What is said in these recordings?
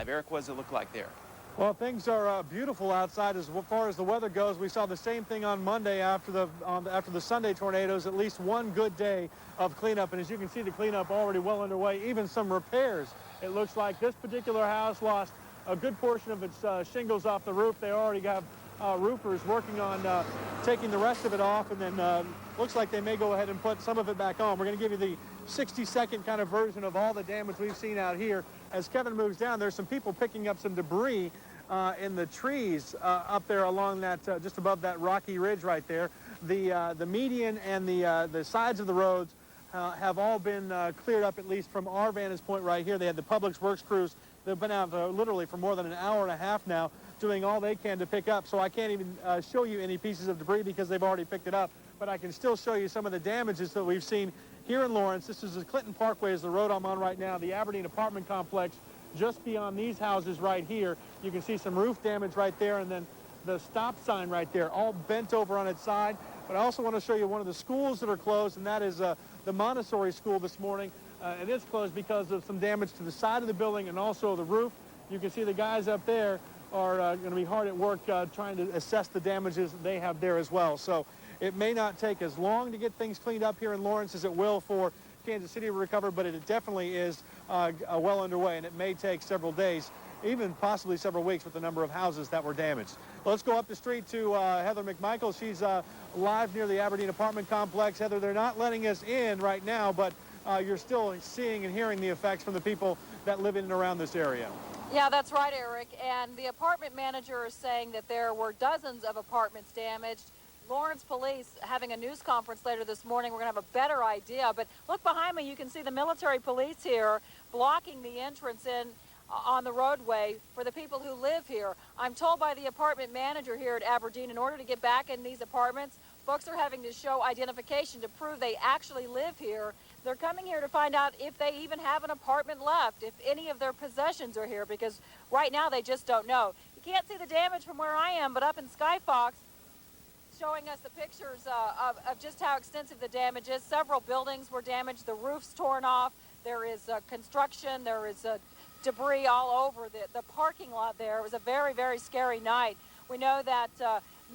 live. Eric, what does it look like there? Well, things are beautiful outside as far as the weather goes. We saw the same thing on Monday after the Sunday tornadoes. At least one good day of cleanup, and as you can see, the cleanup already well underway. Even some repairs. It looks like this particular house lost a good portion of its shingles off the roof. They already have roofers working on taking the rest of it off, and then looks like they may go ahead and put some of it back on. We're going to give you the 60-second kind of version of all the damage we've seen out here. As Kevin moves down, there's some people picking up some debris in the trees up there along that, just above that rocky ridge right there. The median and the sides of the roads have all been cleared up, at least from our vantage point right here. They had the Public Works crews. They've been out literally for more than an hour and a half now, doing all they can to pick up. So I can't even show you any pieces of debris because they've already picked it up. But I can still show you some of the damages that we've seen here in Lawrence. This is the Clinton Parkway, is the road I'm on right now, the Aberdeen apartment complex. Just beyond these houses right here, you can see some roof damage right there, and then the stop sign right there, all bent over on its side. But I also want to show you one of the schools that are closed, and that is the Montessori school this morning. It is closed because of some damage to the side of the building and also the roof. You can see the guys up there are going to be hard at work trying to assess the damages that they have there as well. So it may not take as long to get things cleaned up here in Lawrence as it will for Kansas City to recover, but it definitely is well underway, and it may take several days, even possibly several weeks with the number of houses that were damaged. Let's go up the street to Heather McMichael. She's live near the Aberdeen apartment complex. Heather, they're not letting us in right now, but you're still seeing and hearing the effects from the people that live in and around this area. Yeah, that's right, Eric. And the apartment manager is saying that there were dozens of apartments damaged. Lawrence police having a news conference later this morning. We're going to have a better idea. But look behind me. You can see the military police here blocking the entrance in on the roadway for the people who live here. I'm told by the apartment manager here at Aberdeen, in order to get back in these apartments, folks are having to show identification to prove they actually live here. They're coming here to find out if they even have an apartment left, if any of their possessions are here, because right now they just don't know. You can't see the damage from where I am, but up in Skyfox, showing us the pictures of just how extensive the damage is. Several buildings were damaged, the roof's torn off, there is construction, there is debris all over the parking lot there. It was a very, very scary night. We know that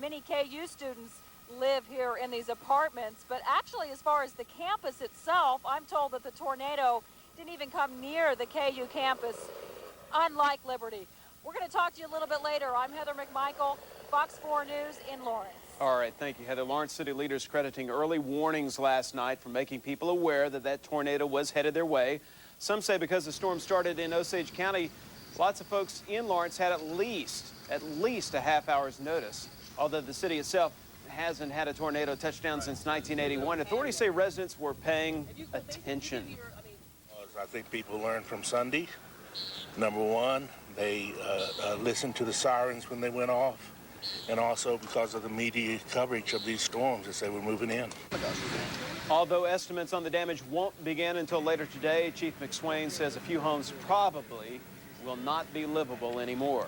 many KU students live here in these apartments, but actually as far as the campus itself, I'm told that the tornado didn't even come near the KU campus, unlike Liberty. We're going to talk to you a little bit later. I'm Heather McMichael, Fox 4 News in Lawrence. All right, thank you, Heather. Lawrence City leaders crediting early warnings last night for making people aware that that tornado was headed their way. Some say because the storm started in Osage County, lots of folks in Lawrence had at least a half hour's notice. Although the city itself hasn't had a tornado touchdown since 1981, authorities say residents were paying attention. I think people learned from Sunday. Number one, they listened to the sirens when they went off, and also because of the media coverage of these storms as they were moving in. Although estimates on the damage won't begin until later today, Chief McSwain says a few homes probably will not be livable anymore.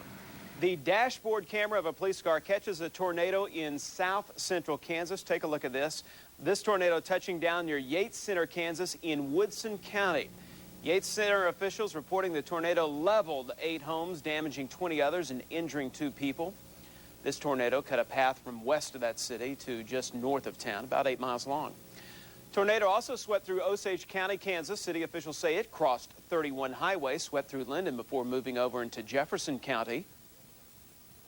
The dashboard camera of a police car catches a tornado in south central Kansas. Take a look at this. This tornado touching down near Yates Center, Kansas in Woodson County. Yates Center officials reporting the tornado leveled 8 homes, damaging 20 others and injuring 2 people. This tornado cut a path from west of that city to just north of town, about 8 miles long. Tornado also swept through Osage County, Kansas. City officials say it crossed 31 Highway, swept through Linden before moving over into Jefferson County.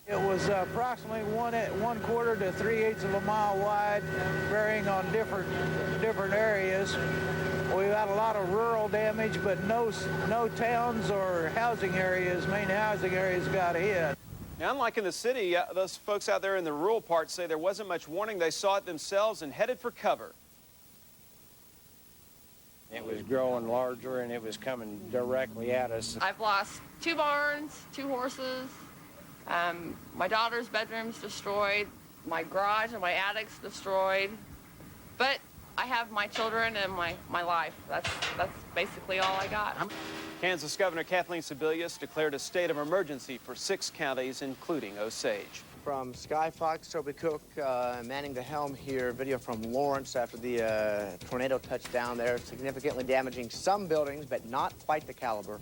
It was approximately 1/4 to 3/8 of a mile wide, varying on different areas. We've had a lot of rural damage, but no towns or housing areas, main housing areas got hit. Now, unlike in the city, those folks out there in the rural part say there wasn't much warning. They saw it themselves and headed for cover. It was growing larger and it was coming directly at us. I've lost 2 barns, 2 horses. My daughter's bedroom's destroyed. My garage and my attic's destroyed. But I have my children and my life. That's basically all I got. Kansas Governor Kathleen Sebelius declared a state of emergency for 6 counties, including Osage. From Skyfox, Toby Cook manning the helm here. Video from Lawrence after the tornado touched down there, significantly damaging some buildings, but not quite the caliber.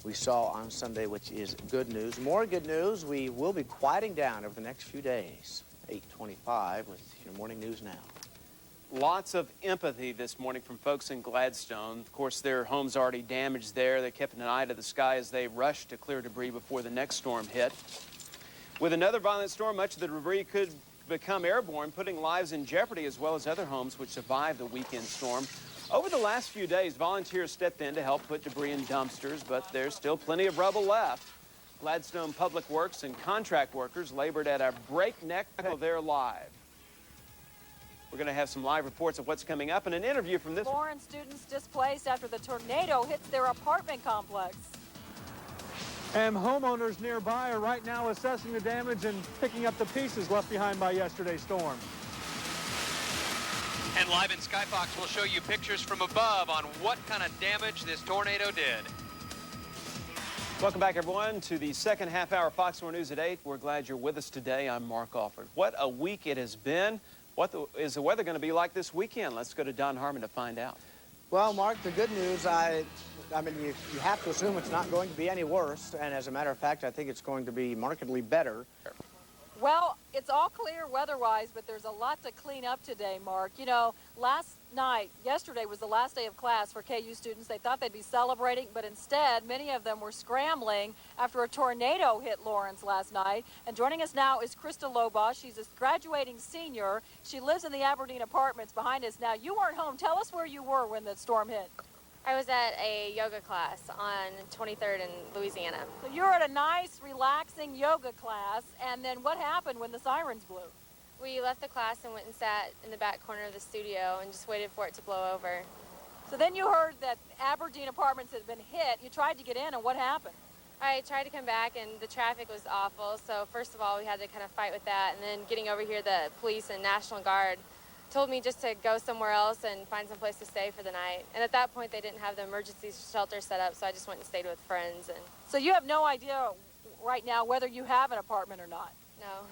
we saw on Sunday, which is good news. More good news, we will be quieting down over the next few days. 8:25 with your morning news now. Lots of empathy this morning from folks in Gladstone. Of course, their homes already damaged there. They kept an eye to the sky as they rushed to clear debris before the next storm hit. With another violent storm, much of the debris could become airborne, putting lives in jeopardy, as well as other homes which survived the weekend storm. Over the last few days, volunteers stepped in to help put debris in dumpsters, but there's still plenty of rubble left. Gladstone Public Works and contract workers labored at a breakneck of their live. We're going to have some live reports of what's coming up and an interview from this. Lawrence students displaced after the tornado hits their apartment complex. And homeowners nearby are right now assessing the damage and picking up the pieces left behind by yesterday's storm. And live in Skyfox, we'll show you pictures from above on what kind of damage this tornado did. Welcome back, everyone, to the second half-hour Fox 4 News at 8. We're glad you're with us today. I'm Mark Alford. What a week it has been. What is the weather going to be like this weekend? Let's go to Don Harmon to find out. Well, Mark, the good news, I mean, you have to assume it's not going to be any worse. And as a matter of fact, I think it's going to be markedly better. Well, it's all clear weather-wise, but there's a lot to clean up today, Mark. You know, yesterday was the last day of class for KU students. They thought they'd be celebrating, but instead, many of them were scrambling after a tornado hit Lawrence last night. And joining us now is Krista Lobaugh. She's a graduating senior. She lives in the Aberdeen apartments behind us. Now, you weren't home. Tell us where you were when the storm hit. I was at a yoga class on 23rd in Louisiana. So you're at a nice, relaxing yoga class, and then what happened when the sirens blew? We left the class and went and sat in the back corner of the studio and just waited for it to blow over. So then you heard that Aberdeen apartments had been hit. You tried to get in, and what happened? I tried to come back, and the traffic was awful. So first of all, we had to kind of fight with that, and then getting over here, the police and National Guard told me just to go somewhere else and find some place to stay for the night. And at that point, they didn't have the emergency shelter set up, so I just went and stayed with friends. And so you have no idea right now whether you have an apartment or not? No,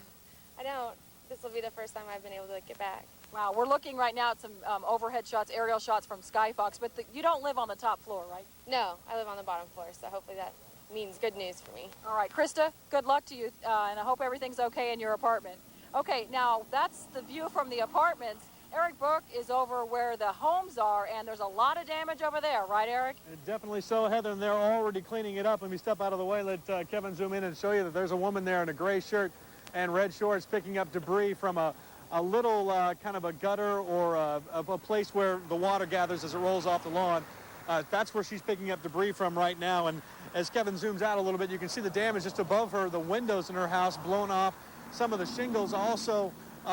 I don't. This will be the first time I've been able to get back. Wow, we're looking right now at some overhead shots, aerial shots from Skyfox, but you don't live on the top floor, right? No, I live on the bottom floor, so hopefully that means good news for me. All right, Krista, good luck to you, and I hope everything's okay in your apartment. Okay, now that's the view from the apartments. Eric Brooke is over where the homes are, and there's a lot of damage over there, right, Eric? Definitely so, Heather, and they're already cleaning it up. Let me step out of the way, let Kevin zoom in and show you that there's a woman there in a gray shirt and red shorts picking up debris from a little kind of a gutter or a place where the water gathers as it rolls off the lawn. That's where she's picking up debris from right now, and as Kevin zooms out a little bit, you can see the damage just above her, the windows in her house blown off, some of the shingles also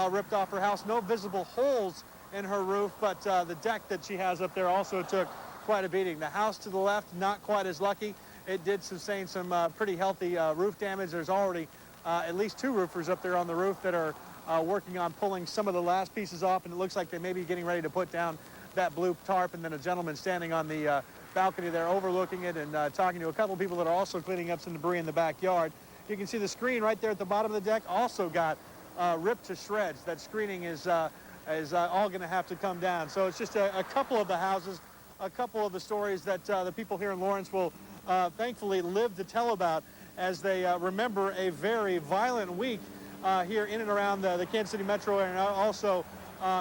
ripped off her house. No visible holes in her roof, but the deck that she has up there also took quite a beating. The house to the left, not quite as lucky. It did sustain some pretty healthy roof damage. There's already at least 2 roofers up there on the roof that are working on pulling some of the last pieces off, and it looks like they may be getting ready to put down that blue tarp. And then a gentleman standing on the balcony there overlooking it and talking to a couple people that are also cleaning up some debris in the backyard. You can see the screen right there at the bottom of the deck also got ripped to shreds. That screening is all going to have to come down. So it's just a couple of the houses, a couple of the stories that the people here in Lawrence will thankfully live to tell about as they remember a very violent week here in and around the Kansas City metro area, and also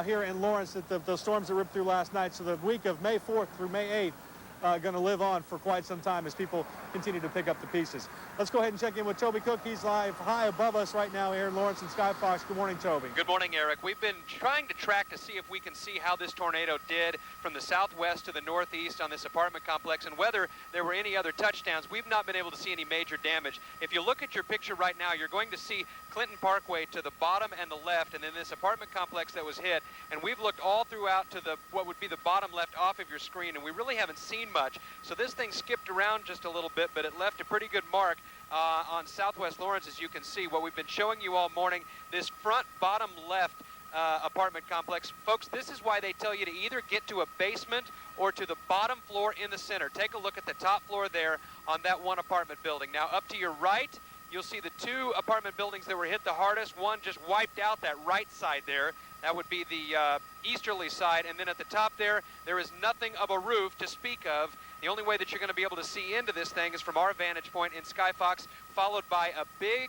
here in Lawrence, that the storms that ripped through last night. So the week of May 4th through May 8th going to live on for quite some time as people continue to pick up the pieces. Let's go ahead and check in with Toby Cook. He's live high above us right now here in Lawrence and Skyfox. Good morning, Toby. Good morning, Eric. We've been trying to track to see if we can see how this tornado did from the southwest to the northeast on this apartment complex and whether there were any other touchdowns. We've not been able to see any major damage. If you look at your picture right now, you're going to see Clinton Parkway to the bottom and the left, and then this apartment complex that was hit. And we've looked all throughout to what would be the bottom left off of your screen, and we really haven't seen much. So this thing skipped around just a little bit, but it left a pretty good mark on southwest Lawrence, as you can see. What we've been showing you all morning, this front bottom left apartment complex. Folks, this is why they tell you to either get to a basement or to the bottom floor in the center. Take a look at the top floor there on that one apartment building. Now up to your right, you'll see the 2 apartment buildings that were hit the hardest. One just wiped out that right side there. That would be the easterly side. And then at the top there is nothing of a roof to speak of The only way that you're going to be able to see into this thing is from our vantage point in Sky Fox, followed by a big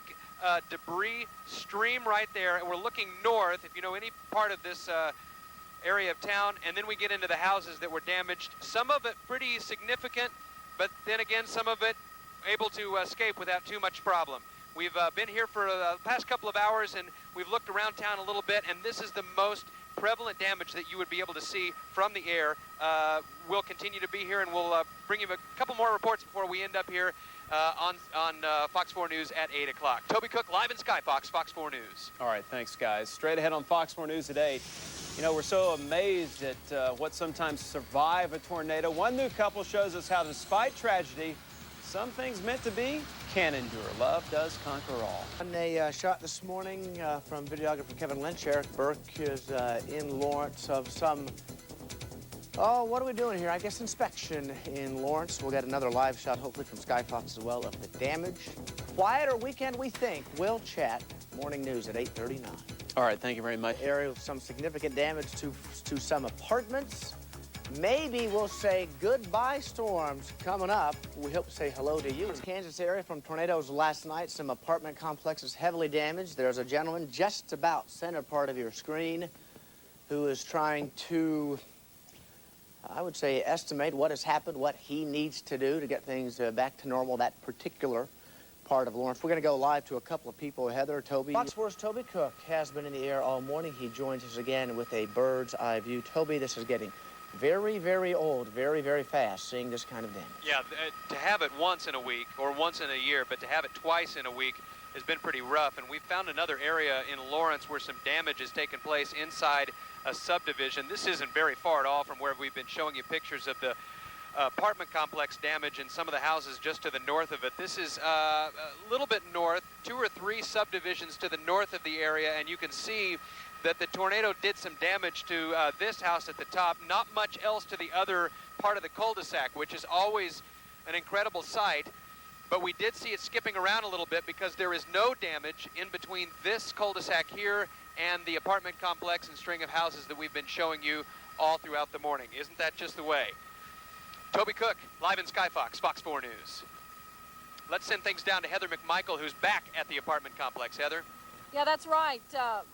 debris stream right there. And we're looking north, if you know any part of this area of town, and then we get into the houses that were damaged. Some of it pretty significant, but then again, some of it able to escape without too much problem. We've been here for the past couple of hours, and we've looked around town a little bit, and this is the most prevalent damage that you would be able to see from the air. We'll continue to be here, and we'll bring you a couple more reports before we end up here on Fox 4 News at 8 o'clock. Toby Cook, live in Sky Fox, Fox 4 News. All right, thanks, guys. Straight ahead on Fox 4 News at 8. You know, we're so amazed at what sometimes survive a tornado. One new couple shows us how, despite tragedy, some things meant to be can endure. Love does conquer all. And a shot this morning from videographer Kevin Lynch. Eric Burke is in Lawrence of some, oh, what are we doing here? I guess inspection in Lawrence. We'll get another live shot, hopefully from Sky Fox as well, of the damage. Quieter weekend, we think. We'll chat. Morning news at 8:39. All right, thank you very much. Area with some significant damage to some apartments. Maybe we'll say goodbye storms coming up. We hope to say hello to you. Kansas area from tornadoes last night. Some apartment complexes heavily damaged. There's a gentleman just about center part of your screen who is trying to, I would say, estimate what has happened, what he needs to do to get things back to normal, that particular part of Lawrence. We're going to go live to a couple of people. Heather, Toby. Fox 4's Toby Cook has been in the air all morning. He joins us again with a bird's eye view. Toby, this is getting very, very old, very, very fast, seeing this kind of damage. Yeah, to have it once in a week or once in a year, but to have it twice in a week has been pretty rough. And we found another area in Lawrence where some damage has taken place inside a subdivision. This isn't very far at all from where we've been showing you pictures of the apartment complex damage in some of the houses just to the north of it. This is a little bit north, 2 or 3 subdivisions to the north of the area, and you can see that the tornado did some damage to this house at the top, not much else to the other part of the cul-de-sac, which is always an incredible sight. But we did see it skipping around a little bit because there is no damage in between this cul-de-sac here and the apartment complex and string of houses that we've been showing you all throughout the morning. Isn't that just the way? Toby Cook, live in Sky Fox, Fox 4 News. Let's send things down to Heather McMichael, who's back at the apartment complex. Heather? Yeah, that's right,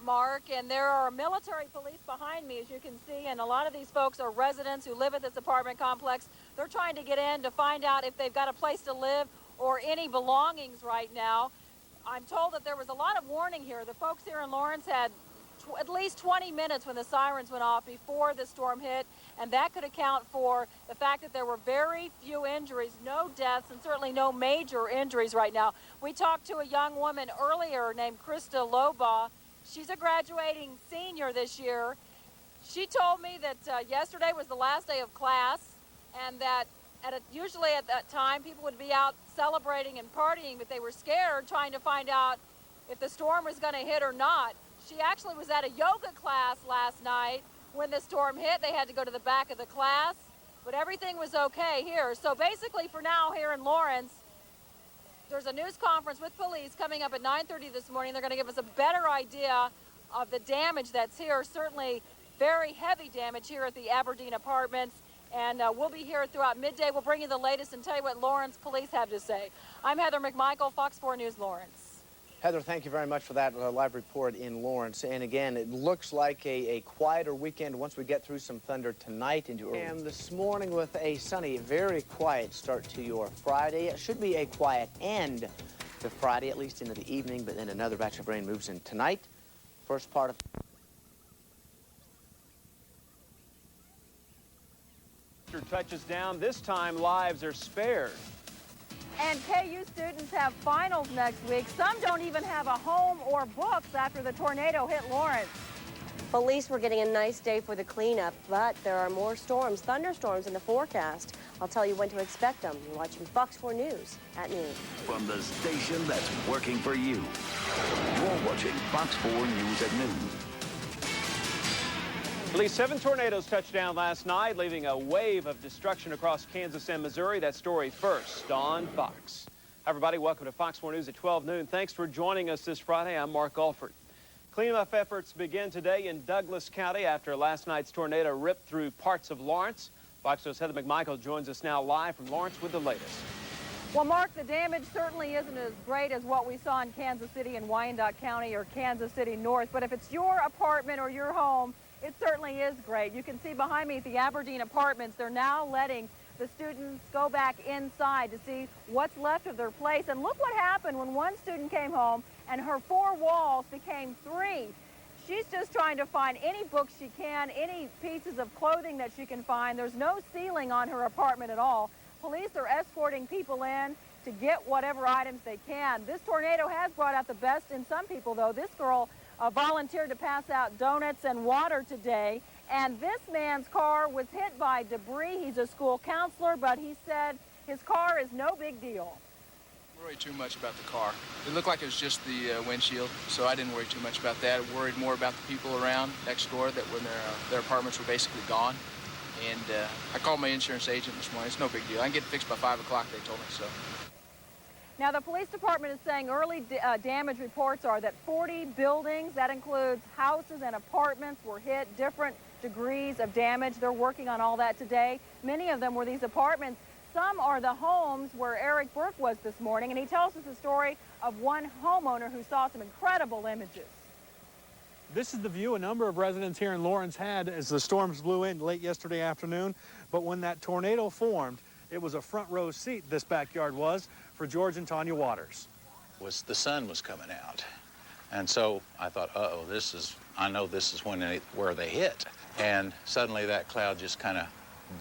Mark, and there are military police behind me, as you can see, and a lot of these folks are residents who live at this apartment complex. They're trying to get in to find out if they've got a place to live or any belongings right now. I'm told that there was a lot of warning here. The folks here in Lawrence had at least 20 minutes when the sirens went off before the storm hit, and that could account for the fact that there were very few injuries, no deaths, and certainly no major injuries right now. We talked to a young woman earlier named Krista Loba. She's a graduating senior this year. She told me that yesterday was the last day of class, and that usually at that time people would be out celebrating and partying, but they were scared trying to find out if the storm was going to hit or not. She actually was at a yoga class last night when the storm hit. They had to go to the back of the class, but everything was okay here. So basically for now here in Lawrence, there's a news conference with police coming up at 9:30 this morning. They're going to give us a better idea of the damage that's here. Certainly very heavy damage here at the Aberdeen Apartments. And we'll be here throughout midday. We'll bring you the latest and tell you what Lawrence police have to say. I'm Heather McMichael, Fox 4 News, Lawrence. Heather, thank you very much for that live report in Lawrence. And again, it looks like a quieter weekend once we get through some thunder tonight into early. And this morning with a sunny, very quiet start to your Friday. It should be a quiet end to Friday, at least into the evening, but then another batch of rain moves in tonight. First part of... touches down. This time, lives are spared. And KU students have finals next week. Some don't even have a home or books after the tornado hit Lawrence. Police were getting a nice day for the cleanup, but there are more storms, thunderstorms in the forecast. I'll tell you when to expect them. You're watching Fox 4 News at noon. From the station that's working for you, you're watching Fox 4 News at noon. At least 7 tornadoes touched down last night, leaving a wave of destruction across Kansas and Missouri. That story first on Fox. Hi, everybody. Welcome to Fox 4 News at 12 noon. Thanks for joining us this Friday. I'm Mark Alford. Cleanup efforts begin today in Douglas County after last night's tornado ripped through parts of Lawrence. Fox News' Heather McMichael joins us now live from Lawrence with the latest. Well, Mark, the damage certainly isn't as great as what we saw in Kansas City and Wyandotte County or Kansas City North, but if it's your apartment or your home, it certainly is great. You can see behind me at the Aberdeen Apartments, they're now letting the students go back inside to see what's left of their place. And look what happened when one student came home and her 4 walls became 3. She's just trying to find any books she can, any pieces of clothing that she can find. There's no ceiling on her apartment at all. Police are escorting people in to get whatever items they can. This tornado has brought out the best in some people, though. This girl volunteered to pass out donuts and water today. And this man's car was hit by debris. He's a school counselor, but he said his car is no big deal. I worried too much about the car. It looked like it was just the windshield, so I didn't worry too much about that. I worried more about the people around next door that when their apartments were basically gone. And I called my insurance agent this morning. It's no big deal. I can get it fixed by 5 o'clock, they told me so. Now, the police department is saying early damage reports are that 40 buildings, that includes houses and apartments, were hit, different degrees of damage. They're working on all that today. Many of them were these apartments. Some are the homes where Eric Burke was this morning, and he tells us the story of one homeowner who saw some incredible images. This is the view a number of residents here in Lawrence had as the storms blew in late yesterday afternoon. But when that tornado formed, it was a front row seat, this backyard was, for George and Tanya Waters. The sun was coming out. And so I thought, uh-oh, I know this is where they hit. And suddenly that cloud just kind of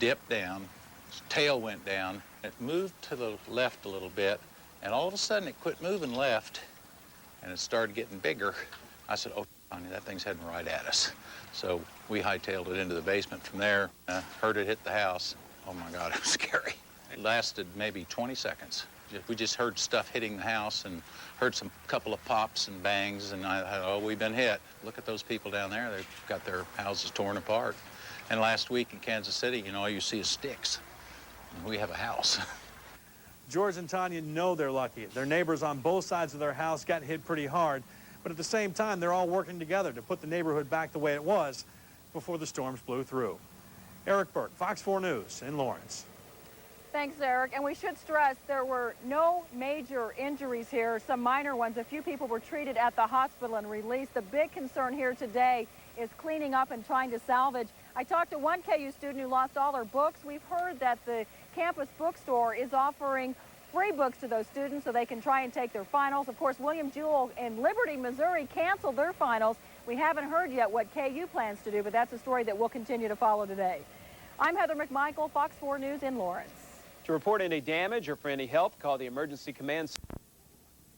dipped down, its tail went down, it moved to the left a little bit, and all of a sudden it quit moving left, and it started getting bigger. I said, oh, that thing's heading right at us. So we hightailed it into the basement from there, heard it hit the house. Oh my God, it was scary. It lasted maybe 20 seconds. We just heard stuff hitting the house and heard couple of pops and bangs, and I thought, oh, we've been hit. Look at those people down there. They've got their houses torn apart. And last week in Kansas City, all you see is sticks. And we have a house. George and Tanya know they're lucky. Their neighbors on both sides of their house got hit pretty hard. But at the same time, they're all working together to put the neighborhood back the way it was before the storms blew through. Eric Burke, Fox 4 News in Lawrence. Thanks, Eric. And we should stress there were no major injuries here, some minor ones. A few people were treated at the hospital and released. The big concern here today is cleaning up and trying to salvage. I talked to one KU student who lost all her books. We've heard that the campus bookstore is offering free books to those students so they can try and take their finals. Of course, William Jewell in Liberty, Missouri canceled their finals. We haven't heard yet what KU plans to do, but that's a story that we'll continue to follow today. I'm Heather McMichael, Fox 4 News in Lawrence. To report any damage or for any help, call the Emergency Command Center.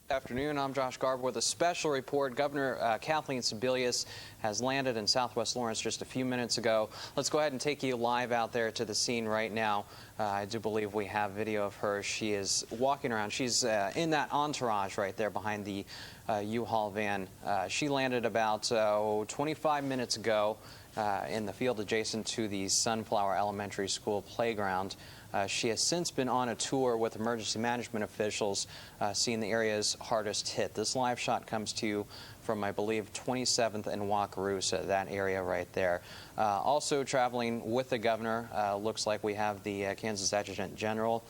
Good afternoon. I'm Josh Garber with a special report. Governor Kathleen Sebelius has landed in southwest Lawrence just a few minutes ago. Let's go ahead and take you live out there to the scene right now. I do believe we have video of her. She is walking around. She's in that entourage right there behind the U-Haul van. She landed about 25 minutes ago in the field adjacent to the Sunflower Elementary School playground. She has since been on a tour with emergency management officials, seeing the areas hardest hit. This live shot comes to you from, I believe, 27th and Wakarusa, that area right there. Also traveling with the governor, looks like we have the Kansas Adjutant General,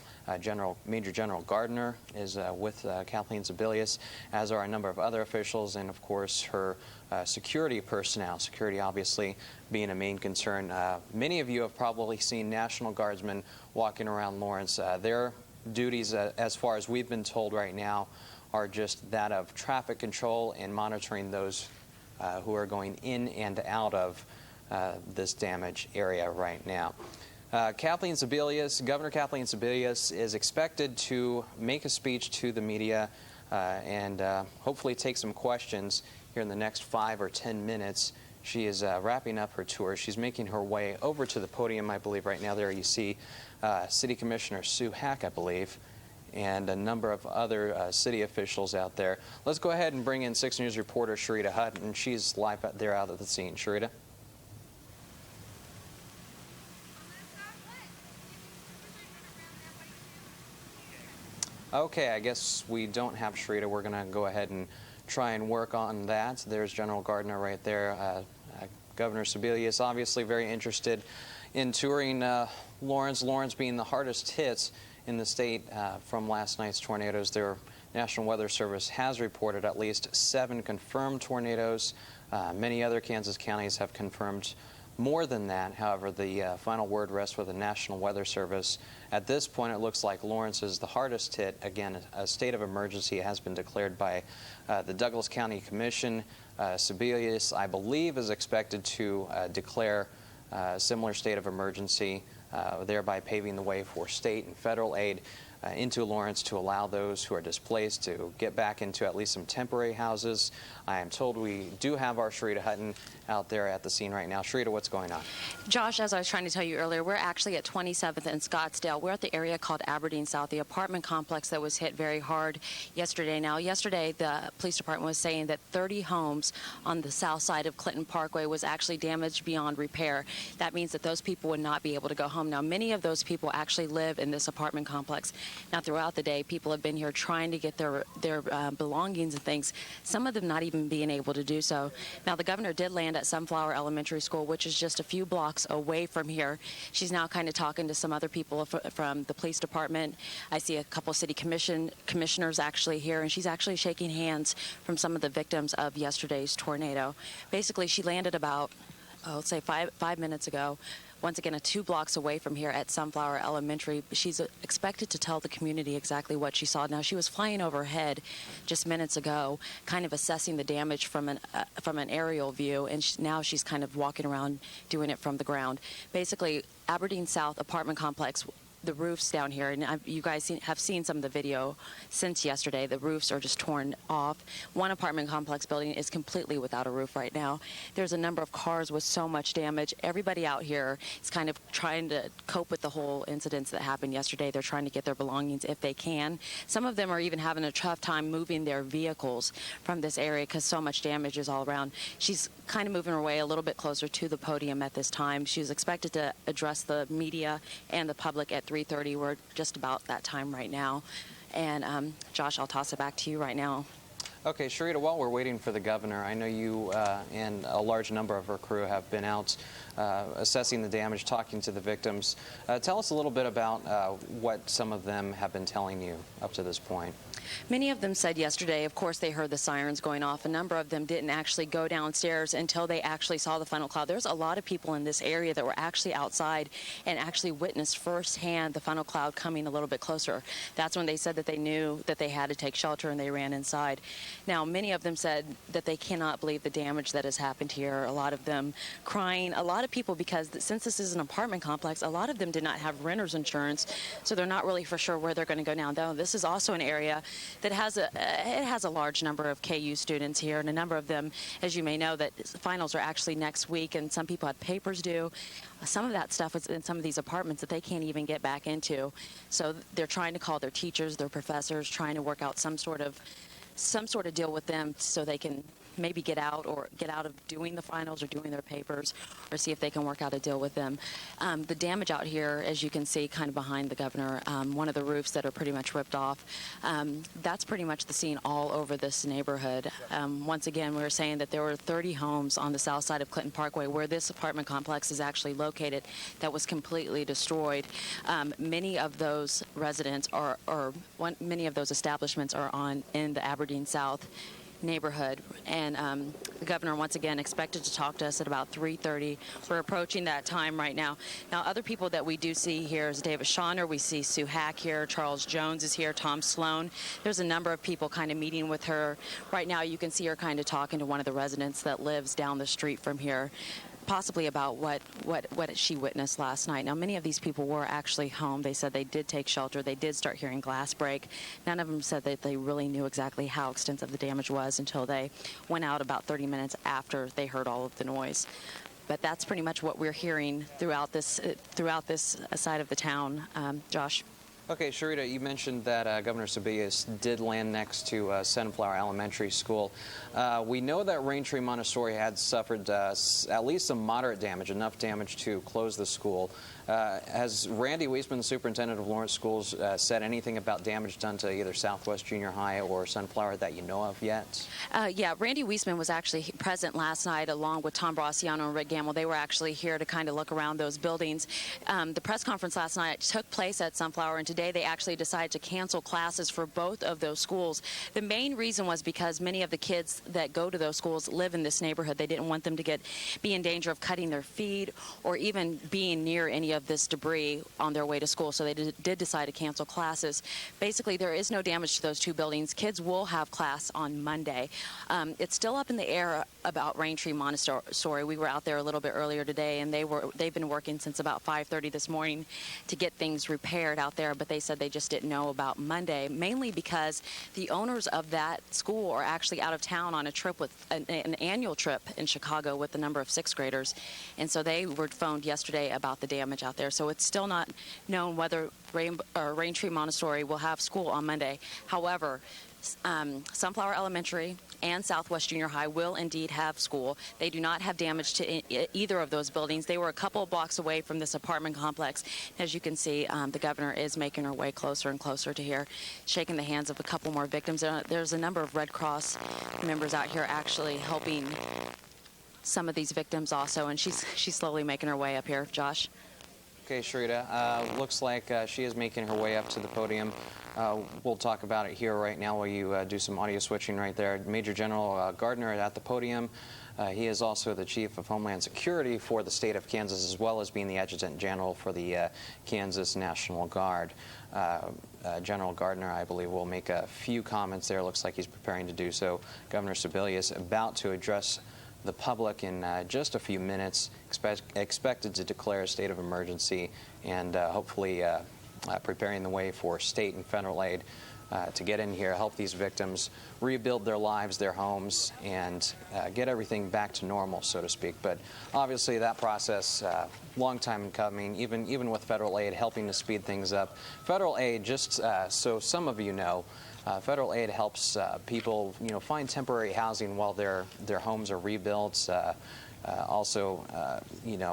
Major General Gardner is with Kathleen Sebelius, as are a number of other officials, and of course her security personnel. Security obviously being a main concern. Many of you have probably seen National Guardsmen walking around Lawrence. Their duties, as far as we've been told right now, are just that of traffic control and monitoring those who are going in and out of this damaged area right now. Kathleen Sebelius, Governor Kathleen Sebelius, is expected to make a speech to the media and hopefully take some questions here in the next 5 or 10 minutes. She is wrapping up her tour. She's making her way over to the podium, I believe, right now. There you see City Commissioner Sue Hack, I believe, and a number of other city officials out there. Let's go ahead and bring in 6 News reporter Sharita Hutton. She's live there out at the scene. Sharita? Okay, I guess we don't have Sharita. We're going to go ahead and try and work on that. There's General Gardner right there. Governor Sebelius obviously very interested in touring Lawrence being the hardest hit in the state from last night's tornadoes. Their National Weather Service has reported at least 7 confirmed tornadoes. Many other Kansas counties have confirmed more than that. However, the final word rests with the National Weather Service. At this point, it looks like Lawrence is the hardest hit. Again, a state of emergency has been declared by the Douglas County Commission. Sebelius, I believe, is expected to declare a similar state of emergency, thereby paving the way for state and federal aid into Lawrence to allow those who are displaced to get back into at least some temporary houses. I am told we do have our Sharita Hutton out there at the scene right now. Sharita, what's going on? Josh, as I was trying to tell you earlier, we're actually at 27th and Scottsdale. We're at the area called Aberdeen South, the apartment complex that was hit very hard yesterday. Now, yesterday, the police department was saying that 30 homes on the south side of Clinton Parkway was actually damaged beyond repair. That means that those people would not be able to go home. Now, many of those people actually live in this apartment complex. Now, throughout the day, people have been here trying to get their belongings and things, some of them not even being able to do so. Now, the governor did land at Sunflower Elementary School, which is just a few blocks away from here. She's now kind of talking to some other people from the police department. I see a couple city commissioners actually here, and she's actually shaking hands from some of the victims of yesterday's tornado. Basically, she landed about, let's say, five minutes ago. Once again, 2 blocks away from here at Sunflower Elementary. She's expected to tell the community exactly what she saw. Now, she was flying overhead just minutes ago, kind of assessing the damage from an aerial view, and now she's kind of walking around doing it from the ground. Basically, Aberdeen South apartment complex, the roofs down here, and you guys have seen some of the video since yesterday. The roofs are just torn off. One apartment complex building is completely without a roof right now. There's a number of cars with so much damage. Everybody out here is kind of trying to cope with the whole incidents that happened yesterday. They're trying to get their belongings if they can. Some of them are even having a tough time moving their vehicles from this area because so much damage is all around. She's kind of moving her way a little bit closer to the podium at this time. She was expected to address the media and the public at 3:30. We're just about that time right now. And Josh, I'll toss it back to you right now. Okay, Sharita, while we're waiting for the governor, I know you and a large number of her crew have been out assessing the damage, talking to the victims. Tell us a little bit about what some of them have been telling you up to this point. Many of them said yesterday, of course, they heard the sirens going off. A number of them didn't actually go downstairs until they actually saw the funnel cloud. There's a lot of people in this area that were actually outside and actually witnessed firsthand the funnel cloud coming a little bit closer. That's when they said that they knew that they had to take shelter and they ran inside. Now, many of them said that they cannot believe the damage that has happened here. A lot of them crying. A lot of people, because since this is an apartment complex, a lot of them did not have renter's insurance, so they're not really for sure where they're going to go now. Though this is also an area that has a large number of KU students here, and a number of them, as you may know, that finals are actually next week, and some people had papers due. Some of that stuff is in some of these apartments that they can't even get back into. So they're trying to call their teachers, their professors, trying to work out some sort of deal with them so they can maybe get out of doing the finals or doing their papers, or see if they can work out a deal with them. The damage out here, as you can see kind of behind the governor, one of the roofs that are pretty much ripped off, that's pretty much the scene all over this neighborhood. Once again, we were saying that there were 30 homes on the south side of Clinton Parkway where this apartment complex is actually located that was completely destroyed. Many of those residents many of those establishments are in the Aberdeen South neighborhood, and the governor once again expected to talk to us at about 3:30. We're approaching that time right now. Now, other people that we do see here is David Schauner. We see Sue Hack here. Charles Jones is here. Tom Sloan. There's a number of people kind of meeting with her right now. You can see her kind of talking to one of the residents that lives down the street from here, possibly about what she witnessed last night. Now, many of these people were actually home. They said they did take shelter. They did start hearing glass break. None of them said that they really knew exactly how extensive the damage was until they went out about 30 minutes after they heard all of the noise. But that's pretty much what we're hearing throughout this side of the town. Josh? Okay, Sharita, you mentioned that Governor Sebelius did land next to Sunflower Elementary School. We know that Raintree Montessori had suffered at least some moderate damage, enough damage to close the school. Has Randy Wiesman, the superintendent of Lawrence Schools, said anything about damage done to either Southwest Junior High or Sunflower that you know of yet? Yeah, Randy Wiesman was actually present last night along with Tom Braciano and Rick Gamble. They were actually here to kind of look around those buildings. The press conference last night took place at Sunflower, and today they actually decided to cancel classes for both of those schools. The main reason was because many of the kids that go to those schools live in this neighborhood. They didn't want them to be in danger of cutting their feet or even being near any of this debris on their way to school, so they did decide to cancel classes. Basically, there is no damage to those two buildings. Kids will have class on Monday. It's still up in the air about Raintree Montessori. We were out there a little bit earlier today, and they've been working since about 5:30 this morning to get things repaired out there, but they said they just didn't know about Monday, mainly because the owners of that school are actually out of town on a trip with an annual trip in Chicago with a number of sixth graders, and so they were phoned yesterday about the damage out there. So it's still not known whether Raintree Montessori will have school on Monday. However, Sunflower Elementary and Southwest Junior High will indeed have school. They do not have damage to either of those buildings. They were a couple of blocks away from this apartment complex. As you can see, the governor is making her way closer and closer to here, shaking the hands of a couple more victims. There's a number of Red Cross members out here actually helping some of these victims also, and she's slowly making her way up here. Josh? Okay, Sharita, looks like she is making her way up to the podium. We'll talk about it here right now while you do some audio switching right there. Major General Gardner at the podium. He is also the Chief of Homeland Security for the state of Kansas, as well as being the Adjutant General for the Kansas National Guard. General Gardner, I believe, will make a few comments there. Looks like he's preparing to do so. Governor Sebelius about to address the public in just a few minutes, expected to declare a state of emergency and hopefully preparing the way for state and federal aid to get in here, help these victims rebuild their lives, their homes, and get everything back to normal, so to speak. But obviously that process, long time in coming, even with federal aid helping to speed things up. Federal aid, just so some of you know, federal aid helps people, find temporary housing while their homes are rebuilt. Also,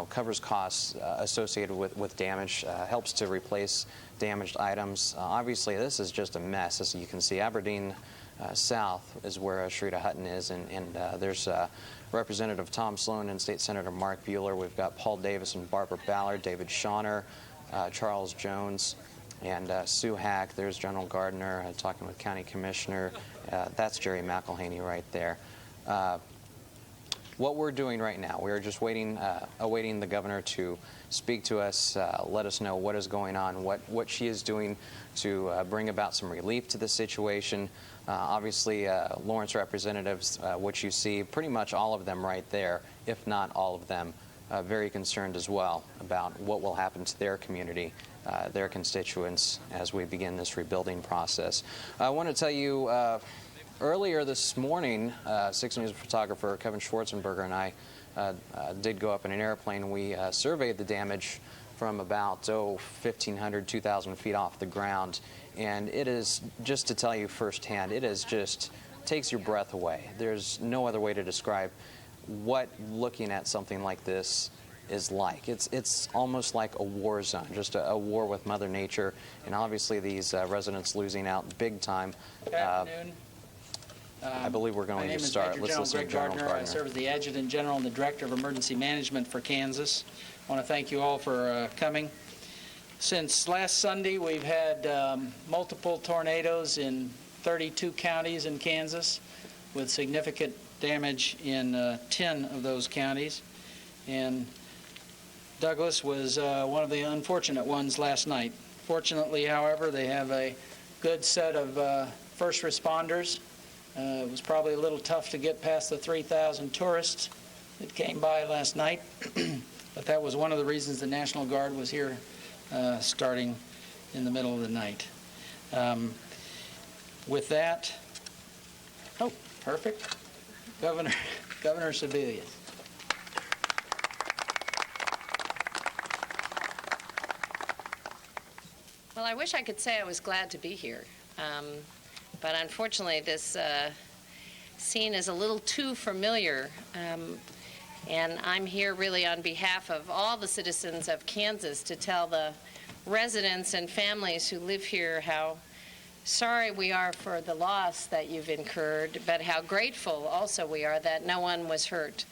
covers costs associated with damage, helps to replace damaged items. Obviously, this is just a mess. As you can see, Aberdeen South is where Sharita Hutton is, and there's Representative Tom Sloan and State Senator Mark Bueller. We've got Paul Davis and Barbara Ballard, David Schauner, Charles Jones, and Sue Hack. There's General Gardner talking with County Commissioner. That's Jerry McElhaney right there. What we're doing right now, we're just awaiting the governor to speak to us, let us know what is going on, what she is doing to bring about some relief to the situation. Obviously, Lawrence representatives, which you see, pretty much all of them right there, if not all of them, very concerned as well about what will happen to their community, their constituents, as we begin this rebuilding process. I want to tell you, earlier this morning, 6 News photographer Kevin Schwarzenberger and I did go up in an airplane. We surveyed the damage from about 1,500, 2,000 feet off the ground, and it is, just to tell you firsthand, it is just takes your breath away. There's no other way to describe what looking at something like this is like. It's almost like a war zone, just a war with Mother Nature, and obviously these residents losing out big time. Good afternoon. I believe we're going to start. Let's listen to General Gardner. I serve as the Adjutant General and the Director of Emergency Management for Kansas. I want to thank you all for coming. Since last Sunday, we've had multiple tornadoes in 32 counties in Kansas, with significant damage in 10 of those counties. And Douglas was one of the unfortunate ones last night. Fortunately, however, they have a good set of first responders. It was probably a little tough to get past the 3,000 tourists that came by last night, but that was one of the reasons the National Guard was here starting in the middle of the night. With that, oh, perfect, Governor Sebelius. Well, I wish I could say I was glad to be here. But unfortunately, this scene is a little too familiar. And I'm here really on behalf of all the citizens of Kansas to tell the residents and families who live here how sorry we are for the loss that you've incurred, but how grateful also we are that no one was hurt,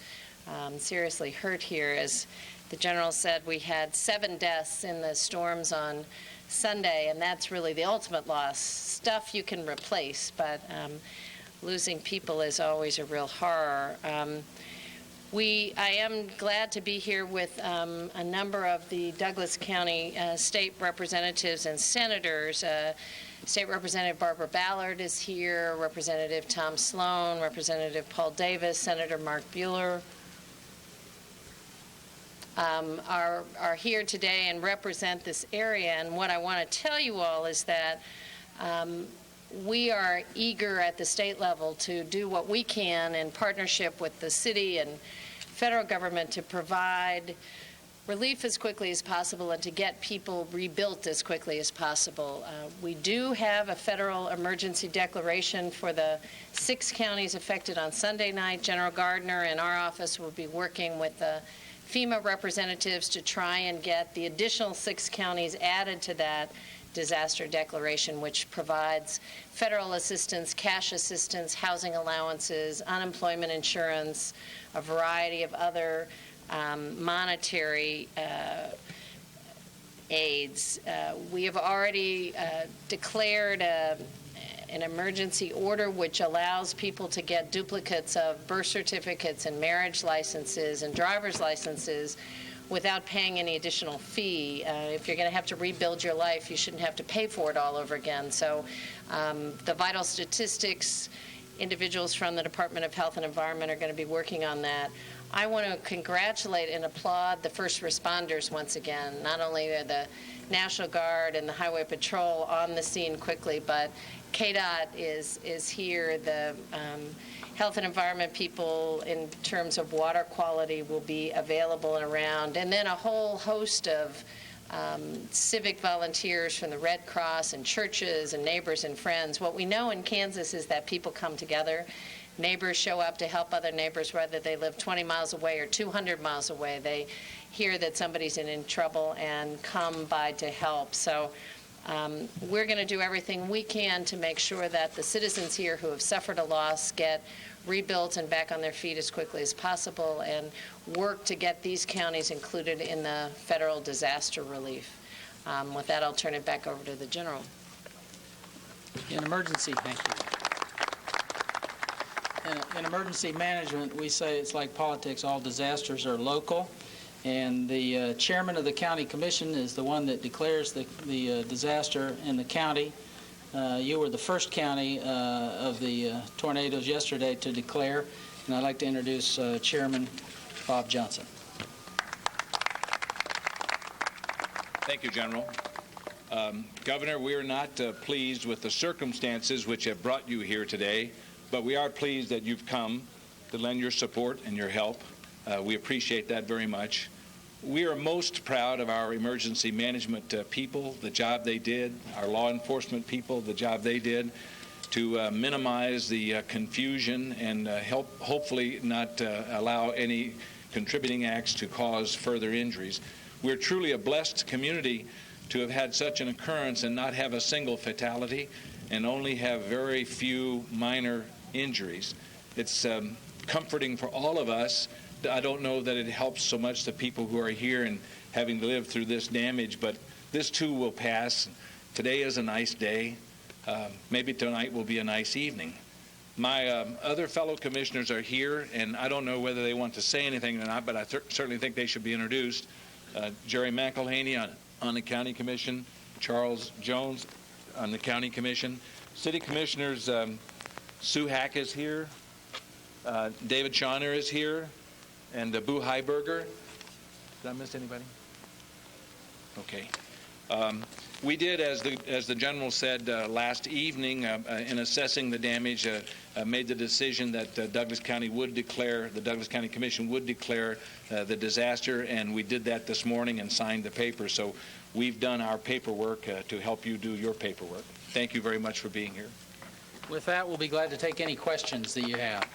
seriously hurt here. As the General said, we had 7 deaths in the storms on Sunday, and that's really the ultimate loss. Stuff you can replace, but losing people is always a real horror. I am glad to be here with a number of the Douglas County state representatives and senators. State Representative Barbara Ballard is here, Representative Tom Sloan, Representative Paul Davis, Senator Mark Buehler are here today and represent this area. And what I want to tell you all is that we are eager at the state level to do what we can in partnership with the city and federal government to provide relief as quickly as possible and to get people rebuilt as quickly as possible. We do have a federal emergency declaration for the 6 counties affected on Sunday night. General Gardner and our office will be working with the FEMA representatives to try and get the additional 6 counties added to that disaster declaration, which provides federal assistance, cash assistance, housing allowances, unemployment insurance, a variety of other monetary aids. We have already declared an emergency order which allows people to get duplicates of birth certificates and marriage licenses and driver's licenses without paying any additional fee. If you're going to have to rebuild your life, you shouldn't have to pay for it all over again. So the vital statistics, individuals from the Department of Health and Environment are going to be working on that. I want to congratulate and applaud the first responders once again. Not only are the National Guard and the Highway Patrol on the scene quickly, but KDOT is here. The Health and Environment people, in terms of water quality, will be available and around. And then a whole host of civic volunteers from the Red Cross and churches and neighbors and friends. What we know in Kansas is that people come together. Neighbors show up to help other neighbors, whether they live 20 miles away or 200 miles away. They hear that somebody's in trouble and come by to help. So we're going to do everything we can to make sure that the citizens here who have suffered a loss get rebuilt and back on their feet as quickly as possible and work to get these counties included in the federal disaster relief. With that, I'll turn it back over to the General. In emergency, thank you. In emergency management, we say it's like politics, all disasters are local. And the chairman of the county commission is the one that declares the disaster in the county. You were the first county of the tornadoes yesterday to declare, and I'd like to introduce Chairman Bob Johnson. Thank you, General. Governor, we are not pleased with the circumstances which have brought you here today, but we are pleased that you've come to lend your support and your help. We appreciate that very much. We are most proud of our emergency management people, the job they did, our law enforcement people, the job they did to minimize the confusion and hopefully not allow any contributing acts to cause further injuries. We're truly a blessed community to have had such an occurrence and not have a single fatality and only have very few minor injuries. It's comforting for all of us. I don't know that it helps so much the people who are here and having lived through this damage, but this too will pass. Today is a nice day. Maybe tonight will be a nice evening. My other fellow commissioners are here, and I don't know whether they want to say anything or not, but I certainly think they should be introduced. Jerry McElhaney on the County Commission, Charles Jones on the County Commission. City Commissioners Sue Hack is here, David Schauner is here, and Boo Heiberger. Did I miss anybody? Okay. We did, as the General said last evening, in assessing the damage, made the decision that Douglas County would declare, the Douglas County Commission would declare the disaster, and we did that this morning and signed the paper. So we've done our paperwork to help you do your paperwork. Thank you very much for being here. With that, we'll be glad to take any questions that you have.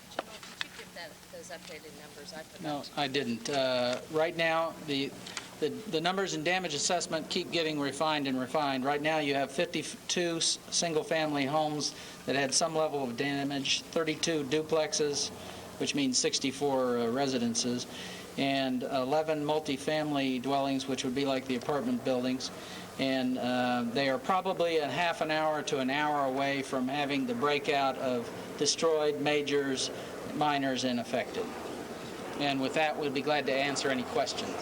General, could you give those those updated numbers I put No, out. I didn't. Right now, the numbers in damage assessment keep getting refined and refined. Right now, you have 52 single-family homes that had some level of damage, 32 duplexes, which means 64 residences, and 11 multifamily dwellings, which would be like the apartment buildings. And they are probably a half an hour to an hour away from having the breakout of destroyed, majors, minors, and affected. And with that, we'll be glad to answer any questions.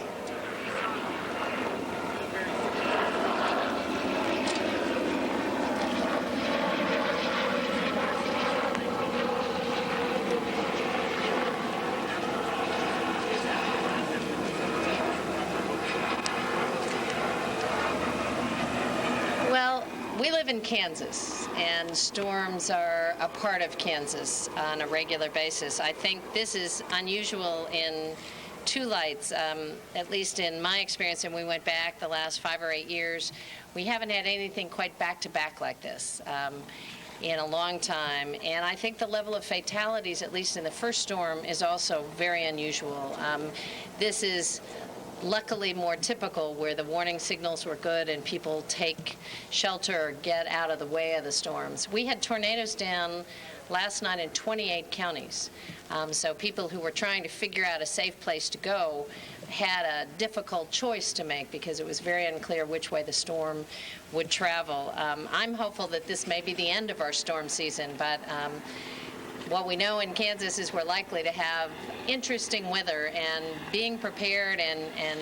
Well, we live in Kansas, and storms are a part of Kansas on a regular basis. I think this is unusual in two lights, at least in my experience, and we went back the last 5 or 8 years. We haven't had anything quite back-to-back like this in a long time, and I think the level of fatalities, at least in the first storm, is also very unusual. This is luckily more typical, where the warning signals were good and people take shelter or get out of the way of the storms. We had tornadoes down last night in 28 counties. So people who were trying to figure out a safe place to go had a difficult choice to make because it was very unclear which way the storm would travel. I'm hopeful that this may be the end of our storm season, but what we know in Kansas is we're likely to have interesting weather, and being prepared and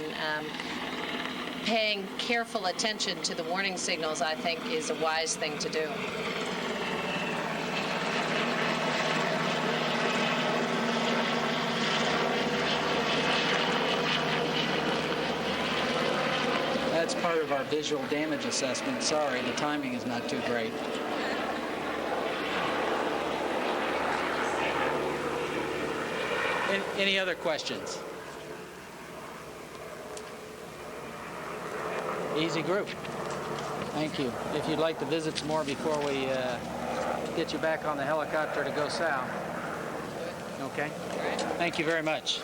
paying careful attention to the warning signals, I think, is a wise thing to do. That's part of our visual damage assessment. Sorry, the timing is not too great. Any other questions? Easy group. Thank you. If you'd like to visit some more before we get you back on the helicopter to go south. Okay? Thank you very much.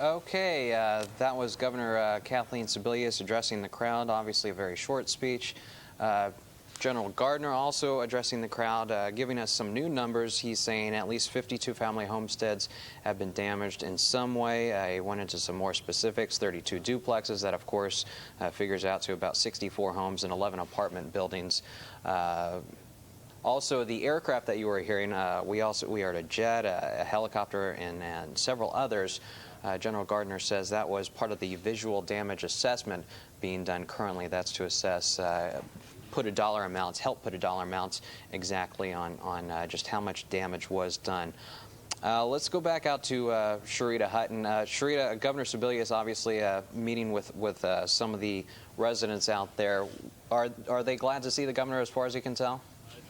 Okay, that was Governor Kathleen Sebelius addressing the crowd. Obviously a very short speech. General Gardner also addressing the crowd, giving us some new numbers. He's saying at least 52 family homesteads have been damaged in some way. He went into some more specifics, 32 duplexes. That, of course, figures out to about 64 homes and 11 apartment buildings. Also, the aircraft that you were hearing, we heard a jet, a helicopter, and several others. General Gardner says that was part of the visual damage assessment being done currently. That's to assess, help put a dollar amount exactly on just how much damage was done. Let's go back out to Sharita Hutton. Sharita, Governor Sebelius obviously meeting with some of the residents out there. Are they glad to see the governor as far as you can tell?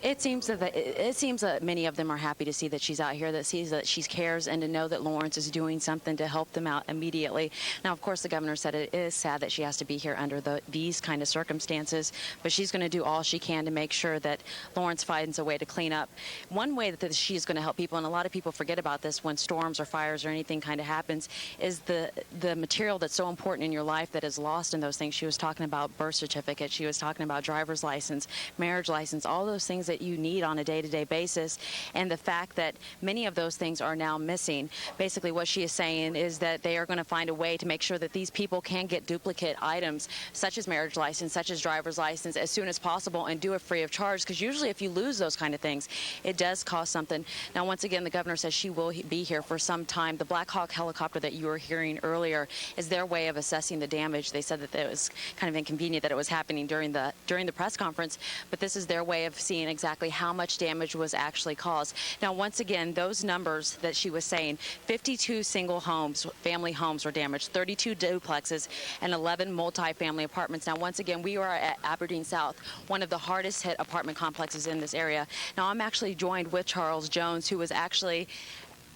It seems that many of them are happy to see that she's out here, that sees that she cares, and to know that Lawrence is doing something to help them out immediately. Now, of course, the governor said it is sad that she has to be here under these kind of circumstances, but she's going to do all she can to make sure that Lawrence finds a way to clean up. One way that she's going to help people, and a lot of people forget about this when storms or fires or anything kind of happens, is the material that's so important in your life that is lost in those things. She was talking about birth certificate. She was talking about driver's license, marriage license, all those things that you need on a day-to-day basis, and the fact that many of those things are now missing. Basically, what she is saying is that they are going to find a way to make sure that these people can get duplicate items, such as marriage license, such as driver's license, as soon as possible, and do it free of charge, because usually if you lose those kind of things, it does cost something. Now, once again, the governor says she will be here for some time. The Black Hawk helicopter that you were hearing earlier is their way of assessing the damage. They said that it was kind of inconvenient that it was happening during the press conference, but this is their way of seeing exactly how much damage was actually caused. Now, once again, those numbers that she was saying, 52 single homes, family homes were damaged, 32 duplexes, and 11 multi-family apartments. Now, once again, we are at Aberdeen South, one of the hardest hit apartment complexes in this area. Now, I'm actually joined with Charles Jones, who was actually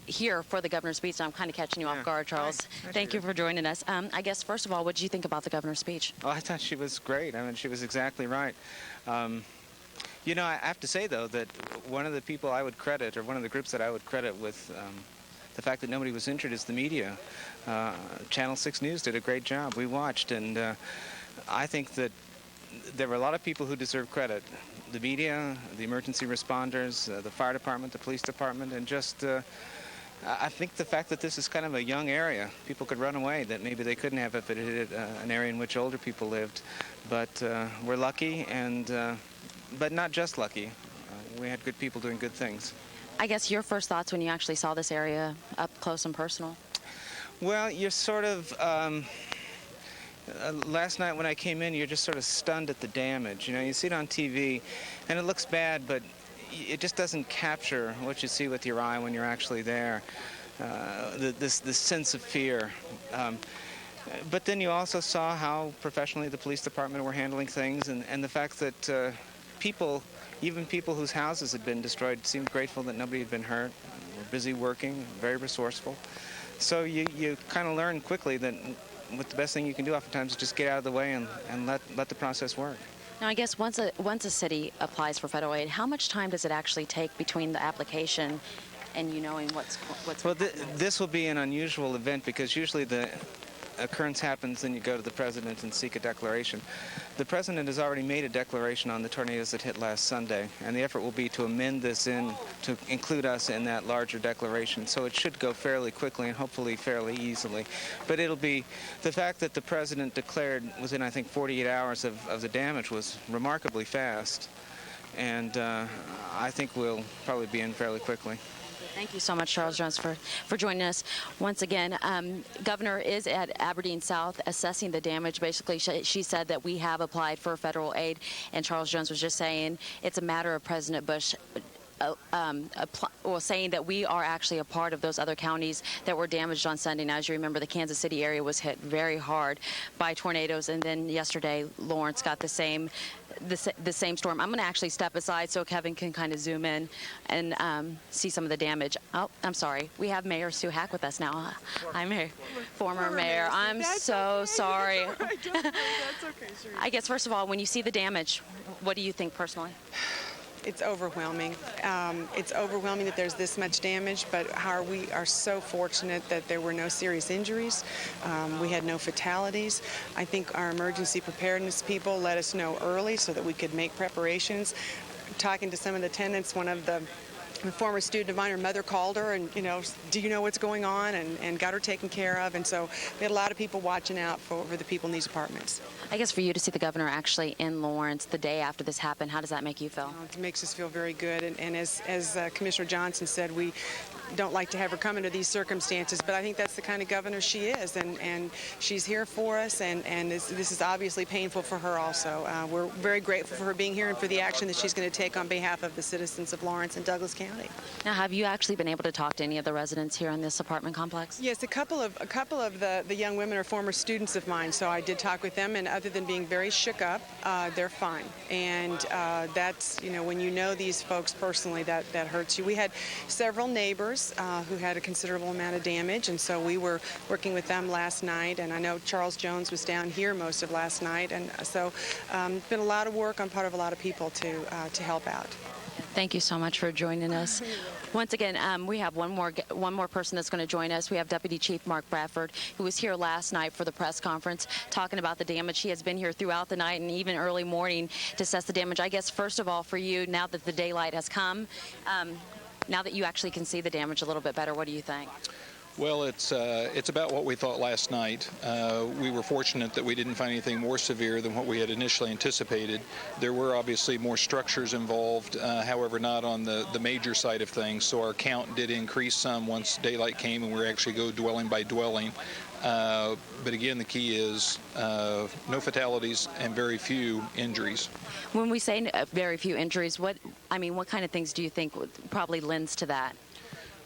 here for the governor's speech. So I'm kind of catching you off guard, Charles. Thank you for joining us. I guess, first of all, what did you think about the governor's speech? Well, I thought she was great. I mean, she was exactly right. You know, I have to say, though, that one of the people I would credit, or one of the groups that I would credit with the fact that nobody was injured is the media. Channel 6 News did a great job. We watched, and I think that there were a lot of people who deserve credit. The media, the emergency responders, the fire department, the police department, and just I think the fact that this is kind of a young area, people could run away that maybe they couldn't have if it hit an area in which older people lived. But we're lucky, and but not just lucky. We had good people doing good things. I guess your first thoughts when you actually saw this area up close and personal? Well, you're sort of, last night when I came in, you're just sort of stunned at the damage. You know, you see it on TV, and it looks bad, but it just doesn't capture what you see with your eye when you're actually there. This sense of fear. But then you also saw how professionally the police department were handling things, and the fact that people, even people whose houses had been destroyed, seemed grateful that nobody had been hurt. Were busy working, very resourceful. So you kind of learn quickly that the best thing you can do oftentimes is just get out of the way and let the process work. Now, I guess once a city applies for federal aid, how much time does it actually take between the application and you knowing what's well, this will be an unusual event because usually the occurrence happens and you go to the president and seek a declaration. The president has already made a declaration on the tornadoes that hit last Sunday, and the effort will be to amend this to include us in that larger declaration. So it should go fairly quickly and hopefully fairly easily. But it'll be the fact that the president declared within, I think, 48 hours of the damage was remarkably fast, and I think we'll probably be in fairly quickly. Thank you so much, Charles Jones, for joining us. Once again, Governor is at Aberdeen South assessing the damage. Basically, she said that we have applied for federal aid, and Charles Jones was just saying it's a matter of President Bush saying that we are actually a part of those other counties that were damaged on Sunday. Now, as you remember, the Kansas City area was hit very hard by tornadoes, and then yesterday Lawrence got the same storm. I'm going to actually step aside so Kevin can kind of zoom in and see some of the damage. Oh, I'm sorry. We have Mayor Sue Hack with us now. I'm here. Former Mayor. I'm so sorry. That's okay, sure. I guess, first of all, when you see the damage, what do you think personally? It's overwhelming. It's overwhelming that there's this much damage, but we are so fortunate that there were no serious injuries. We had no fatalities. I think our emergency preparedness people let us know early so that we could make preparations. Talking to some of the tenants, one of the former student of mine, her mother called her and, do you know what's going on, and got her taken care of. And so we had a lot of people watching out for the people in these apartments. I guess for you to see the governor actually in Lawrence the day after this happened, how does that make you feel? It makes us feel very good. And as Commissioner Johnson said, we don't like to have her come into these circumstances, but I think that's the kind of governor she is, and she's here for us, and this is obviously painful for her also. We're very grateful for her being here and for the action that she's going to take on behalf of the citizens of Lawrence and Douglas County. Now, have you actually been able to talk to any of the residents here in this apartment complex? Yes, a couple of the young women are former students of mine, so I did talk with them, and other than being very shook up, they're fine. And that's, when you know these folks personally, that hurts you. We had several neighbors who had a considerable amount of damage, and so we were working with them last night, and I know Charles Jones was down here most of last night, and so been a lot of work on part of a lot of people to help out. Thank you so much for joining us. Once again, we have one more person that's going to join us. We have Deputy Chief Mark Bradford, who was here last night for the press conference talking about the damage. He has been here throughout the night and even early morning to assess the damage. I guess, first of all, for you, now that the daylight has come, now that you actually can see the damage a little bit better, what do you think? Well, it's about what we thought last night. We were fortunate that we didn't find anything more severe than what we had initially anticipated. There were obviously more structures involved, however, not on the major side of things. So our count did increase some once daylight came and we were actually go dwelling by dwelling. But again, the key is no fatalities and very few injuries. When we say very few injuries, what kind of things do you think probably lends to that?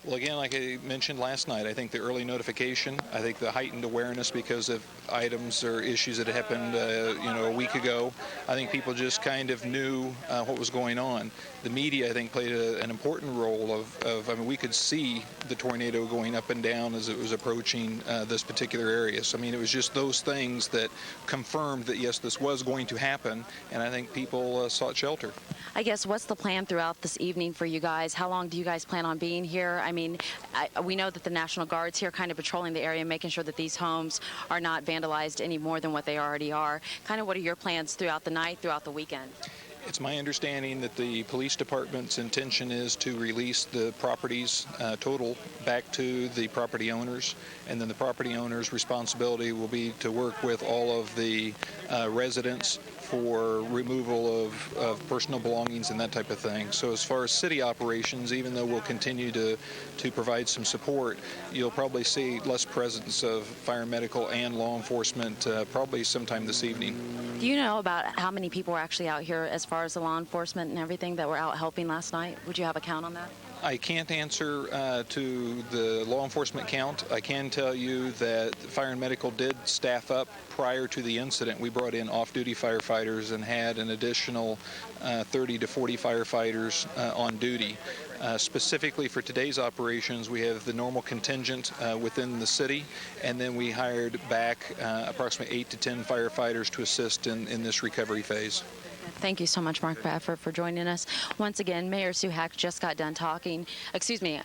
Well, again, like I mentioned last night, I think the early notification, I think the heightened awareness because of items or issues that happened, a week ago. I think people just kind of knew what was going on. The media, I think, played an important role I mean, we could see the tornado going up and down as it was approaching this particular area. So, I mean, it was just those things that confirmed that, yes, this was going to happen, and I think people sought shelter. I guess, what's the plan throughout this evening for you guys? How long do you guys plan on being here? I mean, we know that the National Guard's here kind of patrolling the area, making sure that these homes are not vandalized any more than what they already are. Kind of what are your plans throughout the night, throughout the weekend? It's my understanding that the police department's intention is to release the properties total back to the property owners, and then the property owners' responsibility will be to work with all of the residents for removal of personal belongings and that type of thing. So as far as city operations, even though we'll continue to provide some support, you'll probably see less presence of fire, medical, and law enforcement probably sometime this evening. Do you know about how many people were actually out here as far as the law enforcement and everything that were out helping last night? Would you have a count on that? I can't answer to the law enforcement count. I can tell you that fire and medical did staff up prior to the incident. We brought in off-duty firefighters and had an additional 30 to 40 firefighters on duty. Specifically for today's operations, we have the normal contingent within the city, and then we hired back approximately 8 to 10 firefighters to assist in this recovery phase. Thank you so much, Mark Bradford, for joining us. Once again, Mayor Suhack just got done talking. Governor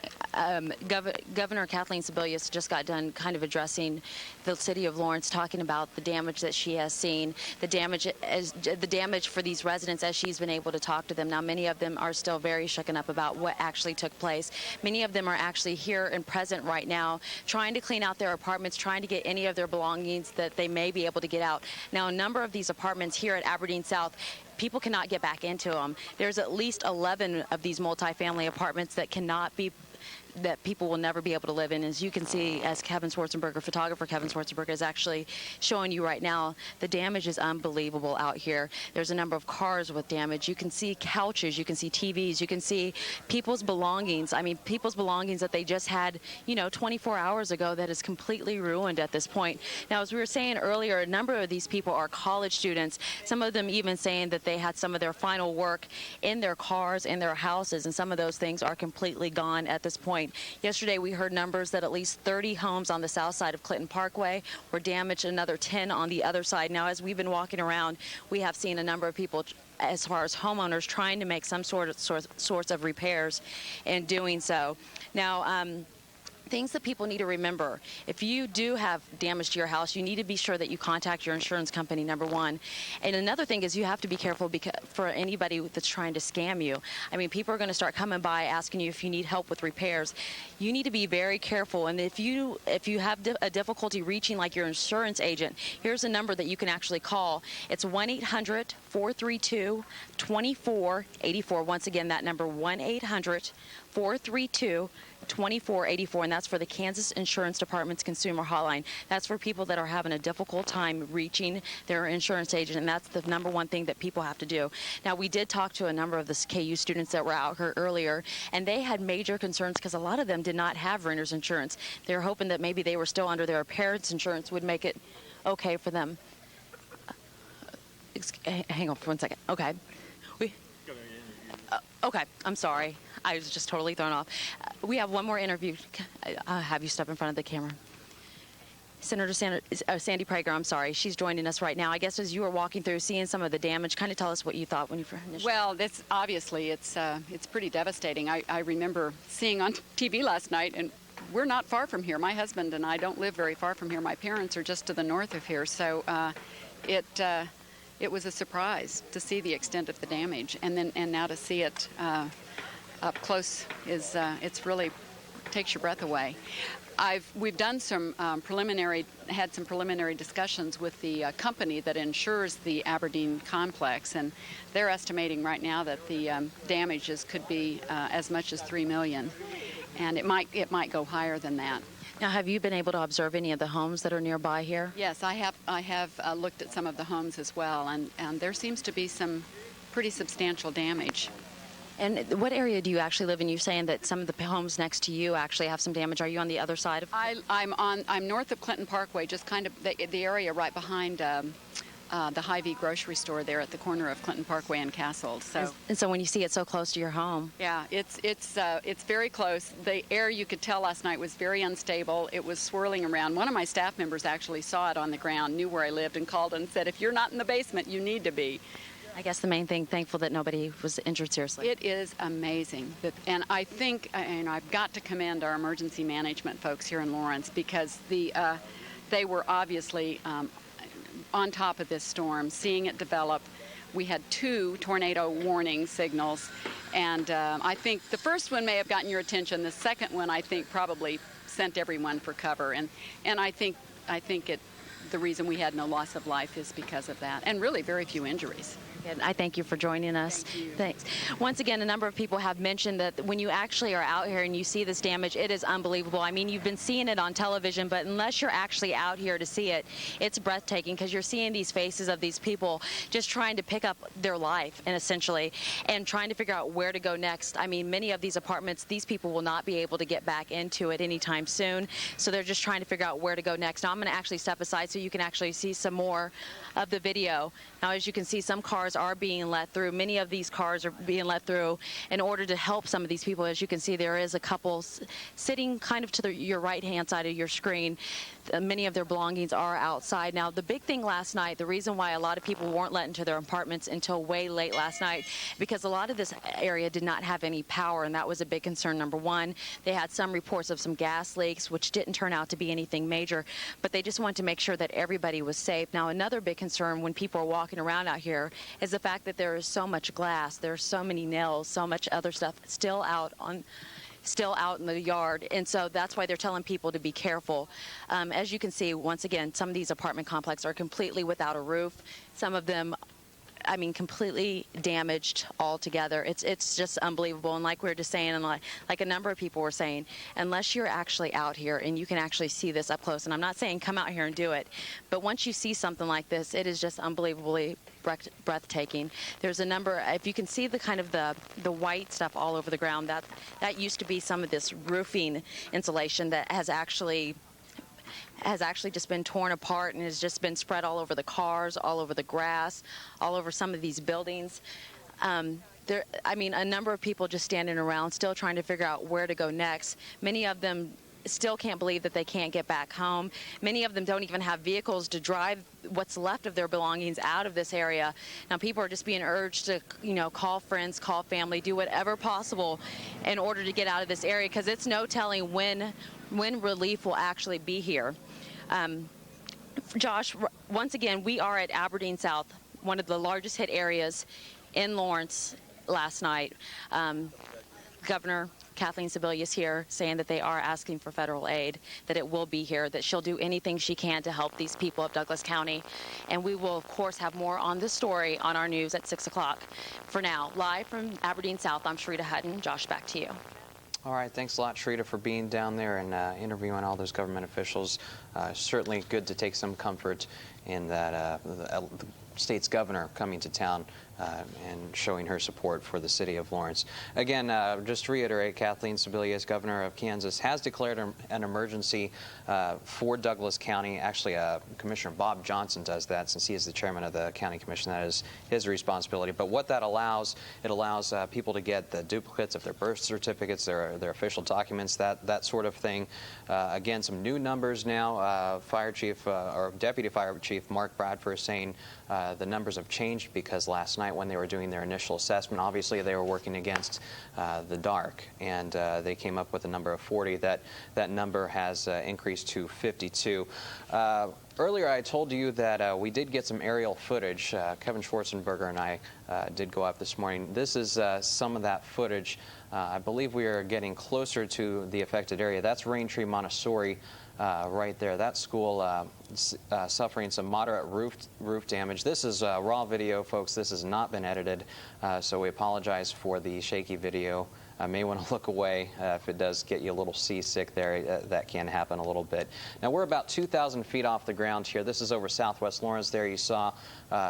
Kathleen Sebelius just got done kind of addressing the city of Lawrence, talking about the damage that she has seen, the damage for these residents as she's been able to talk to them. Now, many of them are still very shooken up about what actually took place. Many of them are actually here and present right now, trying to clean out their apartments, trying to get any of their belongings that they may be able to get out. Now, a number of these apartments here at Aberdeen South, people cannot get back into them. There's at least 11 of these multifamily apartments that that people will never be able to live in. As you can see, as photographer Kevin Swartzenberger is actually showing you right now, the damage is unbelievable out here. There's a number of cars with damage. You can see couches, you can see TVs, you can see people's belongings. I mean, people's belongings that they just had, 24 hours ago that is completely ruined at this point. Now, as we were saying earlier, a number of these people are college students, some of them even saying that they had some of their final work in their cars, in their houses, and some of those things are completely gone at this point. Yesterday, we heard numbers that at least 30 homes on the south side of Clinton Parkway were damaged, another 10 on the other side. Now, as we've been walking around, we have seen a number of people, as far as homeowners, trying to make some sorts of repairs and doing so. Now, things that people need to remember: if you do have damage to your house, you need to be sure that you contact your insurance company, number one. And another thing is you have to be careful for anybody that's trying to scam you. I mean, people are going to start coming by asking you if you need help with repairs. You need to be very careful. And if you have a difficulty reaching like your insurance agent, here's a number that you can actually call. It's 1-800-432-2484. Once again, that number, 1-800-432-2484, and that's for the Kansas Insurance Department's Consumer Hotline. That's for people that are having a difficult time reaching their insurance agent, and that's the number one thing that people have to do. Now, we did talk to a number of the KU students that were out here earlier, and they had major concerns because a lot of them did not have renter's insurance. They were hoping that maybe they were still under their parents' insurance would make it okay for them. Hang on for 1 second. Okay. Okay, I'm sorry. I was just totally thrown off. We have one more interview. I'll have you step in front of the camera. Senator Sandy Prager, I'm sorry. She's joining us right now. I guess as you were walking through, seeing some of the damage, kind of tell us what you thought when you initially... Well, obviously it's pretty devastating. I remember seeing on TV last night, and we're not far from here. My husband and I don't live very far from here. My parents are just to the north of here, so it was a surprise to see the extent of the damage, and now to see it up close is it's really takes your breath away. We've done some preliminary discussions with the company that insures the Aberdeen complex, and they're estimating right now that the damages could be as much as $3 million, and it might go higher than that. Now, have you been able to observe any of the homes that are nearby here? Yes, I have looked at some of the homes as well, and there seems to be some pretty substantial damage. And what area do you actually live in? You're saying that some of the homes next to you actually have some damage. Are you on the other side of? I'm north of Clinton Parkway, just kind of the area right behind the Hy-Vee grocery store there at the corner of Clinton Parkway and Castle. So, and so when you see it so close to your home, yeah, it's very close. The air, you could tell last night, was very unstable. It was swirling around. One of my staff members actually saw it on the ground, knew where I lived, and called and said, "If you're not in the basement, you need to be." I guess the main thing, thankful that nobody was injured seriously. It is amazing. And I think, and I've got to commend our emergency management folks here in Lawrence, because they were obviously on top of this storm, seeing it develop. We had 2 tornado warning signals, and I think the first one may have gotten your attention. The second one, I think, probably sent everyone for cover, and I think the reason we had no loss of life is because of that, and really very few injuries. And I thank you for joining us. Thanks. Once again, a number of people have mentioned that when you actually are out here and you see this damage, it is unbelievable. I mean, you've been seeing it on television, but unless you're actually out here to see it, it's breathtaking, because you're seeing these faces of these people just trying to pick up their life, and essentially, and trying to figure out where to go next. I mean, many of these apartments, these people will not be able to get back into it anytime soon, so they're just trying to figure out where to go next. Now, I'm going to actually step aside so you can actually see some more of the video. Now, as you can see, some cars are being let through. Many of these cars are being let through in order to help some of these people. As you can see, there is a couple sitting kind of to your right-hand side of your screen. Many of their belongings are outside. Now, the big thing last night, the reason why a lot of people weren't let into their apartments until way late last night, because a lot of this area did not have any power, and that was a big concern. Number one, they had some reports of some gas leaks, which didn't turn out to be anything major, but they just wanted to make sure that everybody was safe. Now, another big concern when people are walking around out here is the fact that there is so much glass, there's so many nails, so much other stuff still out in the yard, and so that's why they're telling people to be careful. As you can see, once again, some of these apartment complexes are completely without a roof. Some of them, I mean, completely damaged altogether. It's just unbelievable. And like we were just saying, and like a number of people were saying, unless you're actually out here and you can actually see this up close, and I'm not saying come out here and do it, but once you see something like this, it is just unbelievably breathtaking. There's a number, if you can see the kind of the white stuff all over the ground, that used to be some of this roofing insulation that has actually just been torn apart and has just been spread all over the cars, all over the grass, all over some of these buildings. I mean, a number of people just standing around still trying to figure out where to go next. Many of them still can't believe that they can't get back home. Many of them don't even have vehicles to drive what's left of their belongings out of this area. Now, people are just being urged to, call friends, call family, do whatever possible in order to get out of this area, because it's no telling when relief will actually be here. Josh, once again, we are at Aberdeen South, one of the largest hit areas in Lawrence last night. Governor Kathleen Sebelius here saying that they are asking for federal aid, that it will be here, that she'll do anything she can to help these people of Douglas County. And we will, of course, have more on this story on our news at 6 o'clock. For now, live from Aberdeen South, I'm Sharita Hutton. Josh, back to you. All right, thanks a lot, Sharita, for being down there and interviewing all those government officials. Certainly good to take some comfort in that the state's governor coming to town and showing her support for the city of Lawrence. Again, just to reiterate, Kathleen Sebelius, governor of Kansas, has declared an emergency for Douglas County. Actually, Commissioner Bob Johnson does that since he is the chairman of the county commission. That is his responsibility. But what that allows, it allows people to get the duplicates of their birth certificates, their official documents, that sort of thing. Again, some new numbers now. Fire Chief or Deputy Fire Chief Mark Bradford is saying the numbers have changed because last night when they were doing their initial assessment, obviously they were working against the dark, and they came up with a number of 40. That number has increased to 52. Earlier I told you that we did get some aerial footage. Kevin Schwarzenberger and I did go up this morning. This is some of that footage. I believe we are getting closer to the affected area. That's Raintree Montessori right there. That school suffering some moderate roof damage. This is raw video, folks. This has not been edited, so we apologize for the shaky video may want to look away if it does get you a little seasick there. That can happen a little bit. Now, we're about 2,000 feet off the ground here. This is over southwest Lawrence. There you saw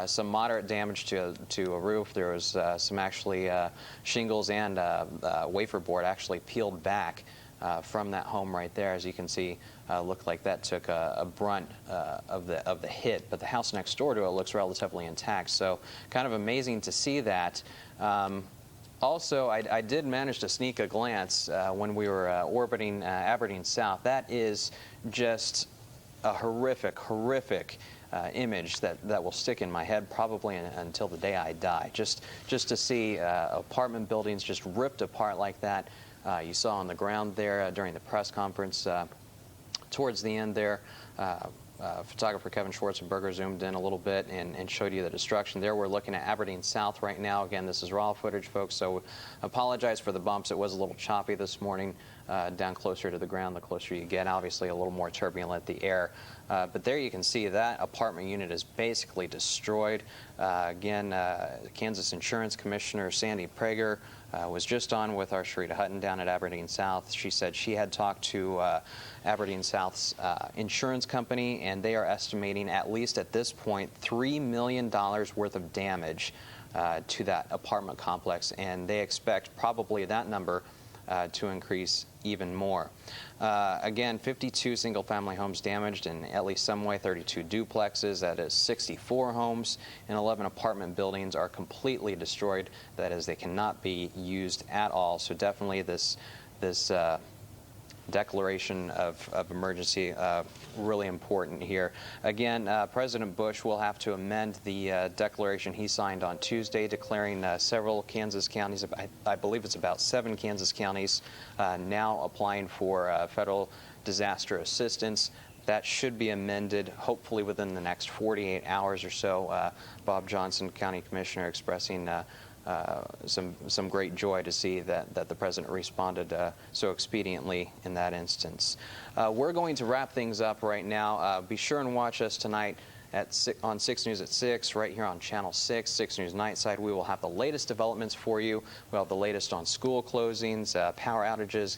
some moderate damage to a roof. There was some actually shingles and wafer board actually peeled back from that home right there. As you can see, looked like that took a brunt of the hit, but the house next door to it looks relatively intact. So kind of amazing to see that. Also, I did manage to sneak a glance when we were orbiting Aberdeen South. That is just a horrific image that will stick in my head probably until the day I die. Just to see apartment buildings just ripped apart like that. You saw on the ground there during the press conference towards the end there. Photographer Kevin Schwarzenberger zoomed in a little bit and showed you the destruction. There we're looking at Aberdeen South right now. Again, this is raw footage, folks, so apologize for the bumps. It was a little choppy this morning down closer to the ground. The closer you get, obviously a little more turbulent the air. But there you can see that apartment unit is basically destroyed. Again, Kansas Insurance Commissioner Sandy Prager was just on with our Sharita Hutton down at Aberdeen South. She said she had talked to Aberdeen South's insurance company, and they are estimating, at least at this point, $3 million worth of damage to that apartment complex, and they expect probably that number to increase even more. Again, 52 single-family homes damaged in at least some way, 32 duplexes, that is 64 homes, and 11 apartment buildings are completely destroyed. That is, they cannot be used at all. So definitely this declaration of emergency really important here. Again, President Bush will have to amend the declaration he signed on Tuesday, declaring several Kansas counties, I believe it's about 7 Kansas counties, now applying for federal disaster assistance. That should be amended hopefully within the next 48 hours or so. Bob Johnson, County Commissioner, expressing some great joy to see that the President responded so expediently in that instance. We're going to wrap things up right now. Be sure and watch us tonight on 6 News at 6, right here on Channel 6, 6 News Nightside. We will have the latest developments for you. We'll have the latest on school closings, power outages,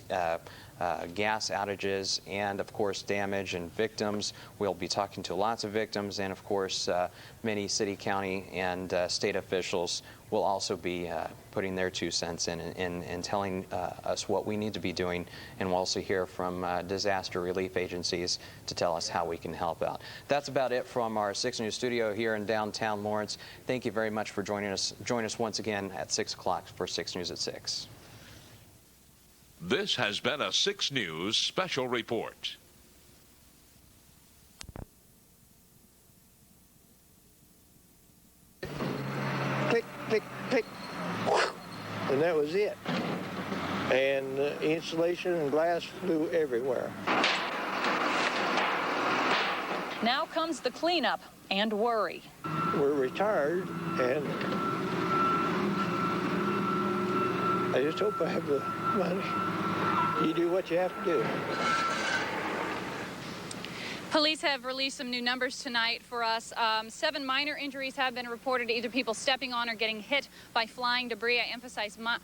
gas outages, and of course damage and victims. We'll be talking to lots of victims, and of course many city, county, and state officials will also be putting their 2 cents in and telling us what we need to be doing, and we'll also hear from disaster relief agencies to tell us how we can help out. That's about it from our 6 News studio here in downtown Lawrence. Thank you very much for joining us. Join us once again at 6 o'clock for 6 News at 6. This has been a 6 News special report. Click, click, click, and that was it. And insulation and glass flew everywhere. Now comes the cleanup and worry. We're retired, and I just hope I have the money. You do what you have to do. Police have released some new numbers tonight for us. 7 minor injuries have been reported, either people stepping on or getting hit by flying debris. I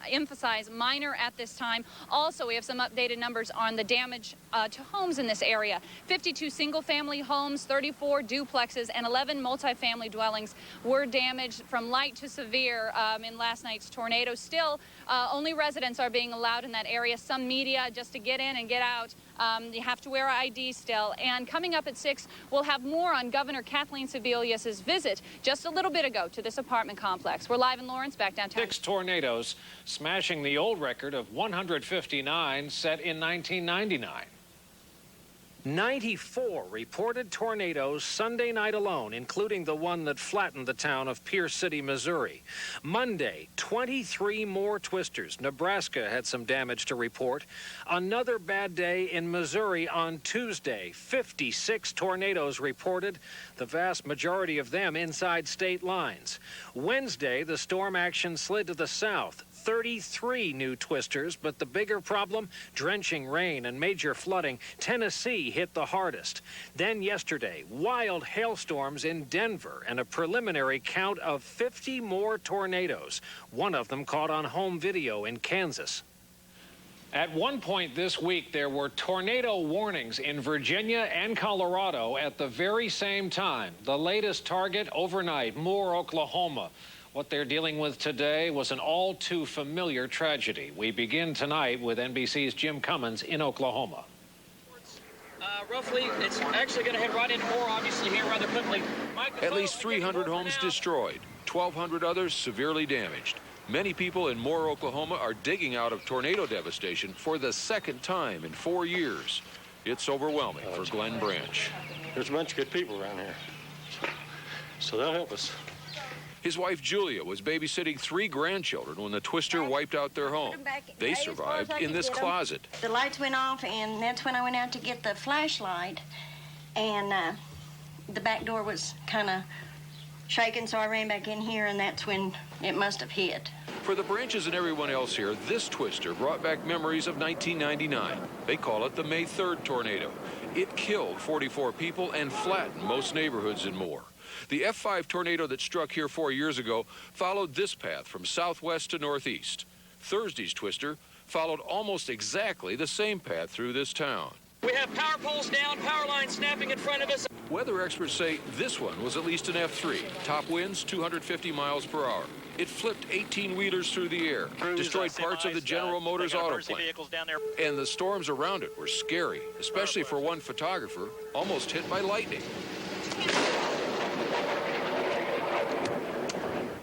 emphasize minor at this time. Also, we have some updated numbers on the damage to homes in this area. 52 single-family homes, 34 duplexes, and 11 multifamily dwellings were damaged from light to severe in last night's tornado. Still, only residents are being allowed in that area. Some media, just to get in and get out. You have to wear ID still. And coming up at 6, we'll have more on Governor Kathleen Sebelius' visit just a little bit ago to this apartment complex. We're live in Lawrence, back downtown. 6 tornadoes smashing the old record of 159 set in 1999. 94 reported tornadoes Sunday night alone, including the one that flattened the town of Pierce City, Missouri. Monday, 23 more twisters. Nebraska had some damage to report. Another bad day in Missouri on Tuesday. 56 tornadoes reported, the vast majority of them inside state lines. Wednesday, the storm action slid to the south. 33 new twisters, but the bigger problem, drenching rain and major flooding. Tennessee hit the hardest. Then yesterday, wild hailstorms in Denver and a preliminary count of 50 more tornadoes. One of them caught on home video in Kansas. At one point this week, there were tornado warnings in Virginia and Colorado at the very same time. The latest target overnight, Moore, Oklahoma. What they're dealing with today was an all too familiar tragedy. We begin tonight with NBC's Jim Cummins in Oklahoma. Roughly, it's actually going to head right into Moore, obviously, here rather quickly. At least 300 homes destroyed, 1,200 others severely damaged. Many people in Moore, Oklahoma are digging out of tornado devastation for the second time in 4 years. It's overwhelming for Glenn Branch. There's a bunch of good people around here, so they'll help us. His wife Julia was babysitting 3 grandchildren when the twister wiped out their home. They survived in this closet. The lights went off, and that's when I went out to get the flashlight, and the back door was kind of shaking, so I ran back in here, and that's when it must have hit. For the Branches and everyone else here, this twister brought back memories of 1999. They call it the May 3rd tornado. It killed 44 people and flattened most neighborhoods in Moore. The F5 tornado that struck here 4 years ago followed this path from southwest to northeast. Thursday's twister followed almost exactly the same path through this town. We have power poles down, power lines snapping in front of us. Weather experts say this one was at least an F3. Top winds 250 miles per hour. It flipped 18-wheelers through the air, destroyed parts of the General Motors auto plant. And the storms around it were scary, especially for one photographer, almost hit by lightning.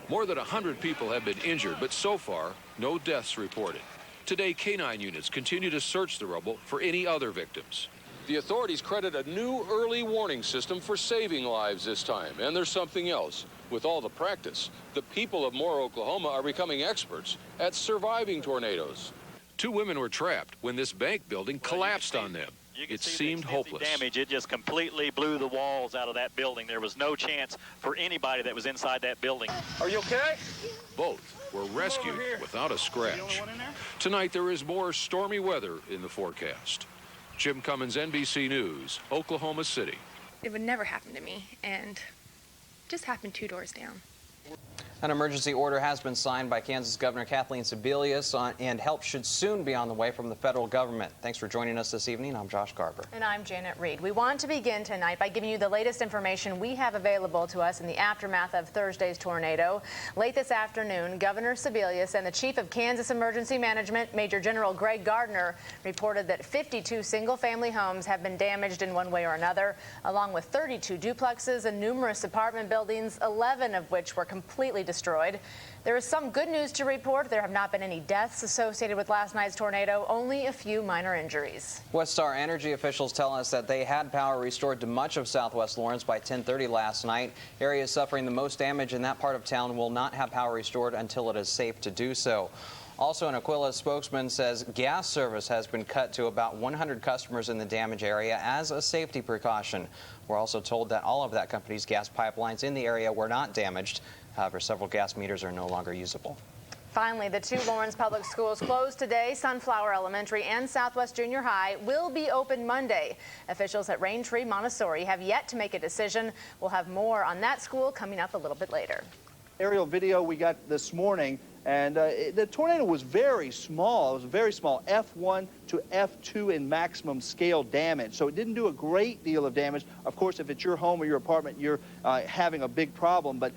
More than 100 people have been injured, but so far, no deaths reported. Today, K-9 units continue to search the rubble for any other victims. The authorities credit a new early warning system for saving lives this time. And there's something else. With all the practice, the people of Moore, Oklahoma are becoming experts at surviving tornadoes. 2 women were trapped when this bank building collapsed on them. It seemed hopeless. Damage. It just completely blew the walls out of that building. There was no chance for anybody that was inside that building. Are you okay? Both were rescued without a scratch. Tonight, there is more stormy weather in the forecast. Jim Cummins, NBC News, Oklahoma City. It would never happen to me, and it just happened 2 doors down. An emergency order has been signed by Kansas Governor Kathleen Sebelius, and help should soon be on the way from the federal government. Thanks for joining us this evening. I'm Josh Garber. And I'm Janet Reed. We want to begin tonight by giving you the latest information we have available to us in the aftermath of Thursday's tornado. Late this afternoon, Governor Sebelius and the Chief of Kansas Emergency Management, Major General Greg Gardner, reported that 52 single-family homes have been damaged in one way or another, along with 32 duplexes and numerous apartment buildings, 11 of which were completely destroyed. There is some good news to report. There have not been any deaths associated with last night's tornado, only a few minor injuries. Westar Energy officials tell us that they had power restored to much of southwest Lawrence by 10:30 last night. Areas suffering the most damage in that part of town will not have power restored until it is safe to do so. Also, an Aquila spokesman says gas service has been cut to about 100 customers in the damaged area as a safety precaution. We're also told that all of that company's gas pipelines in the area were not damaged. However, several gas meters are no longer usable. Finally, the 2 Lawrence public schools closed today. Sunflower Elementary and Southwest Junior High will be open Monday. Officials at Raintree Montessori have yet to make a decision. We'll have more on that school coming up a little bit later. Aerial video we got this morning, and the tornado was very small. It was very small, F1 to F2 in maximum scale damage. So it didn't do a great deal of damage. Of course, if it's your home or your apartment, you're having a big problem, but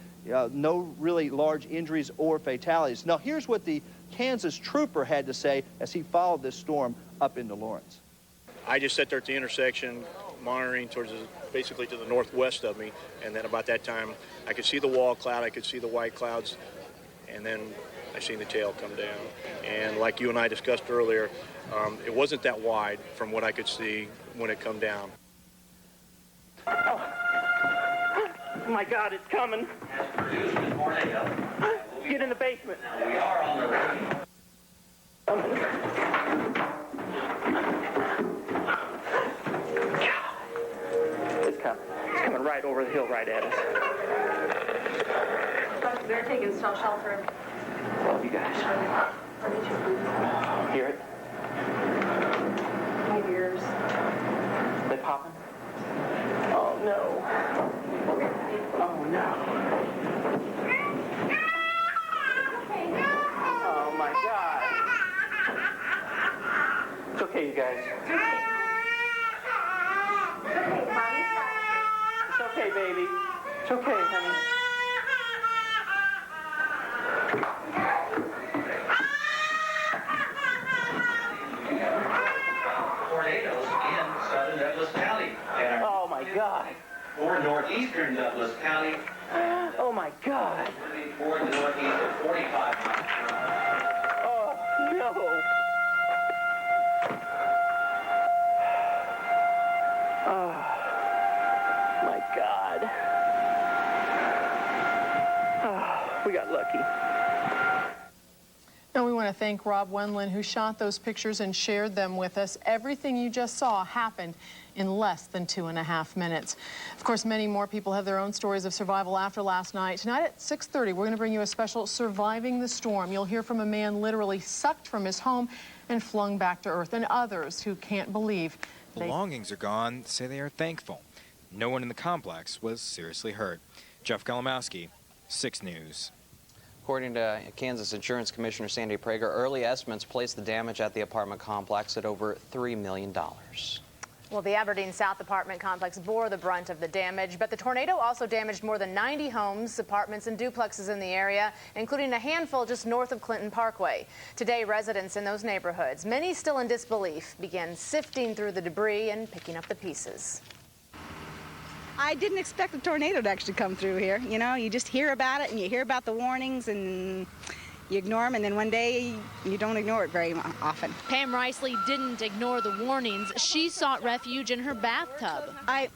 no really large injuries or fatalities. Now, here's what the Kansas trooper had to say as he followed this storm up into Lawrence. I just sat there at the intersection monitoring towards basically to the northwest of me, and then about that time I could see the wall cloud, I could see the white clouds, and then I seen the tail come down. And like you and I discussed earlier, it wasn't that wide from what I could see when it come down. Oh my God, it's coming. Get in the basement. We are on the way. It's coming. It's coming right over the hill, right at us. They're taking some shelter. Love you guys. Hear it? My ears. They popping? Oh no. Oh no. Oh my God. baby. It's okay, honey. Tornadoes in southern Douglas County. Oh my God. Or northeastern Douglas County. Oh my God. Toward the northeast at 45 miles per hour. Oh no. Oh my God. Oh, we got lucky. And we want to thank Rob Wendland, who shot those pictures and shared them with us. Everything you just saw happened in less than 2.5 minutes. Of course, many more people have their own stories of survival after last night. Tonight at 6:30, we're going to bring you a special Surviving the Storm. You'll hear from a man literally sucked from his home and flung back to earth, and others who can't believe belongings are gone say they are thankful. No one in the complex was seriously hurt. Jeff Kalamowski, 6 News. According to Kansas Insurance Commissioner Sandy Prager, early estimates place the damage at the apartment complex at over $3 million. Well, the Aberdeen South apartment complex bore the brunt of the damage, but the tornado also damaged more than 90 homes, apartments, and duplexes in the area, including a handful just north of Clinton Parkway. Today, residents in those neighborhoods, many still in disbelief, began sifting through the debris and picking up the pieces. I didn't expect a tornado to actually come through here. You know, you just hear about it and you hear about the warnings and you ignore them, and then one day you don't ignore it very often. Pam Riceley didn't ignore the warnings. She sought refuge in her bathtub. I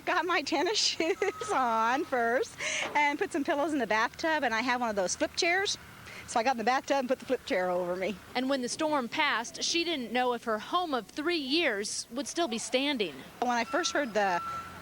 got my tennis shoes on first and put some pillows in the bathtub, and I have one of those flip chairs. So I got in the bathtub and put the flip chair over me. And when the storm passed, she didn't know if her home of 3 years would still be standing. When I first heard the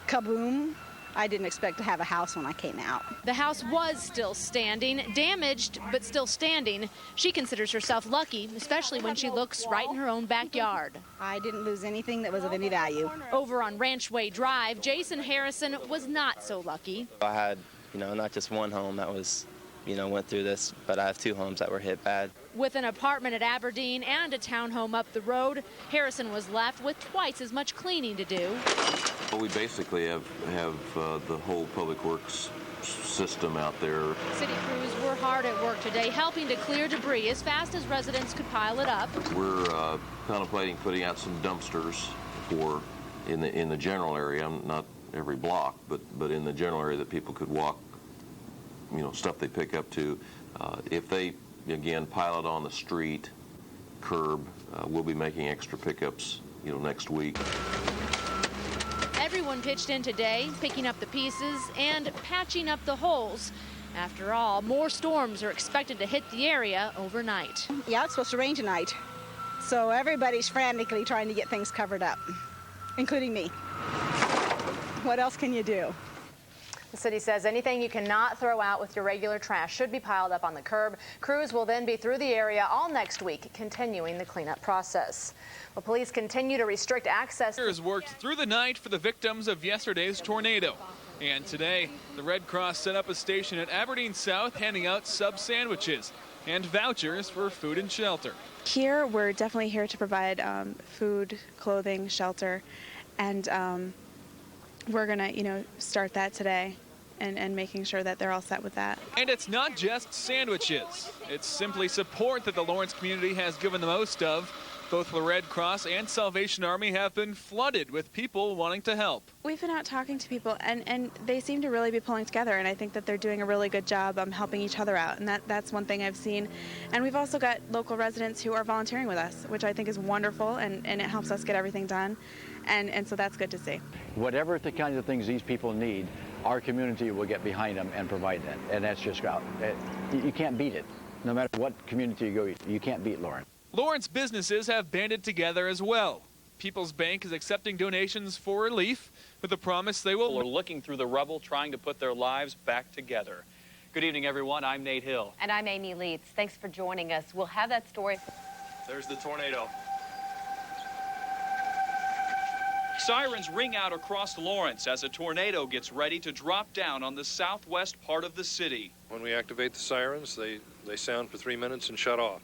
kaboom, I didn't expect to have a house when I came out. The house was still standing, damaged, but still standing. She considers herself lucky, especially when she looks right in her own backyard. I didn't lose anything that was of any value. Over on Ranchway Drive, Jason Harrison was not so lucky. I had, not just one home that was, went through this, but I have 2 homes that were hit bad. With an apartment at Aberdeen and a townhome up the road, Harrison was left with twice as much cleaning to do. Well, we basically have the whole public works system out there. City crews were hard at work today, helping to clear debris as fast as residents could pile it up. We're contemplating putting out some dumpsters in the general area, not every block, but in the general area that people could walk, stuff they pick up to. If they, again, pile it on the street, curb, we'll be making extra pickups, next week. Everyone pitched in today, picking up the pieces and patching up the holes. After all, more storms are expected to hit the area overnight. Yeah, it's supposed to rain tonight. So everybody's frantically trying to get things covered up, including me. What else can you do? The city says anything you cannot throw out with your regular trash should be piled up on the curb. Crews will then be through the area all next week, continuing the cleanup process. Well, police continue to restrict access. Worked through the night for the victims of yesterday's tornado. And today, the Red Cross set up a station at Aberdeen South, handing out sub sandwiches and vouchers for food and shelter. Here, we're definitely here to provide food, clothing, shelter, and we're going to, start that today. And making sure that they're all set with that. And it's not just sandwiches. It's simply support that the Lawrence community has given the most of. Both the Red Cross and Salvation Army have been flooded with people wanting to help. We've been out talking to people, and they seem to really be pulling together, and I think that they're doing a really good job helping each other out, and that's one thing I've seen. And we've also got local residents who are volunteering with us, which I think is wonderful, and it helps us get everything done, and so that's good to see. Whatever the kinds of things these people need, our community will get behind them and provide that, and that's just you can't beat it. No matter what community you go, you can't beat Lawrence. Lawrence businesses have banded together as well. People's Bank is accepting donations for relief with the promise they will. We're looking through the rubble, trying to put their lives back together. Good evening, everyone. I'm Nate Hill. And I'm Amy Leeds. Thanks for joining us. We'll have that story. There's the tornado. Sirens ring out across Lawrence as a tornado gets ready to drop down on the southwest part of the city. When we activate the sirens, they sound for 3 minutes and shut off.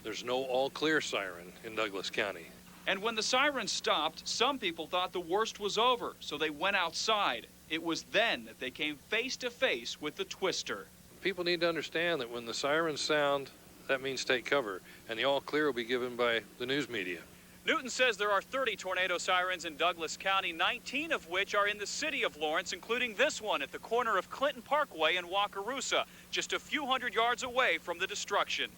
There's no all-clear siren in Douglas County. And when the sirens stopped, some people thought the worst was over, so they went outside. It was then that they came face to face with the twister. People need to understand that when the sirens sound, that means take cover, and the all clear will be given by the news media. Newton says there are 30 tornado sirens in Douglas County, 19 of which are in the city of Lawrence, including this one at the corner of Clinton Parkway and Wakarusa, just a few hundred yards away from the destruction.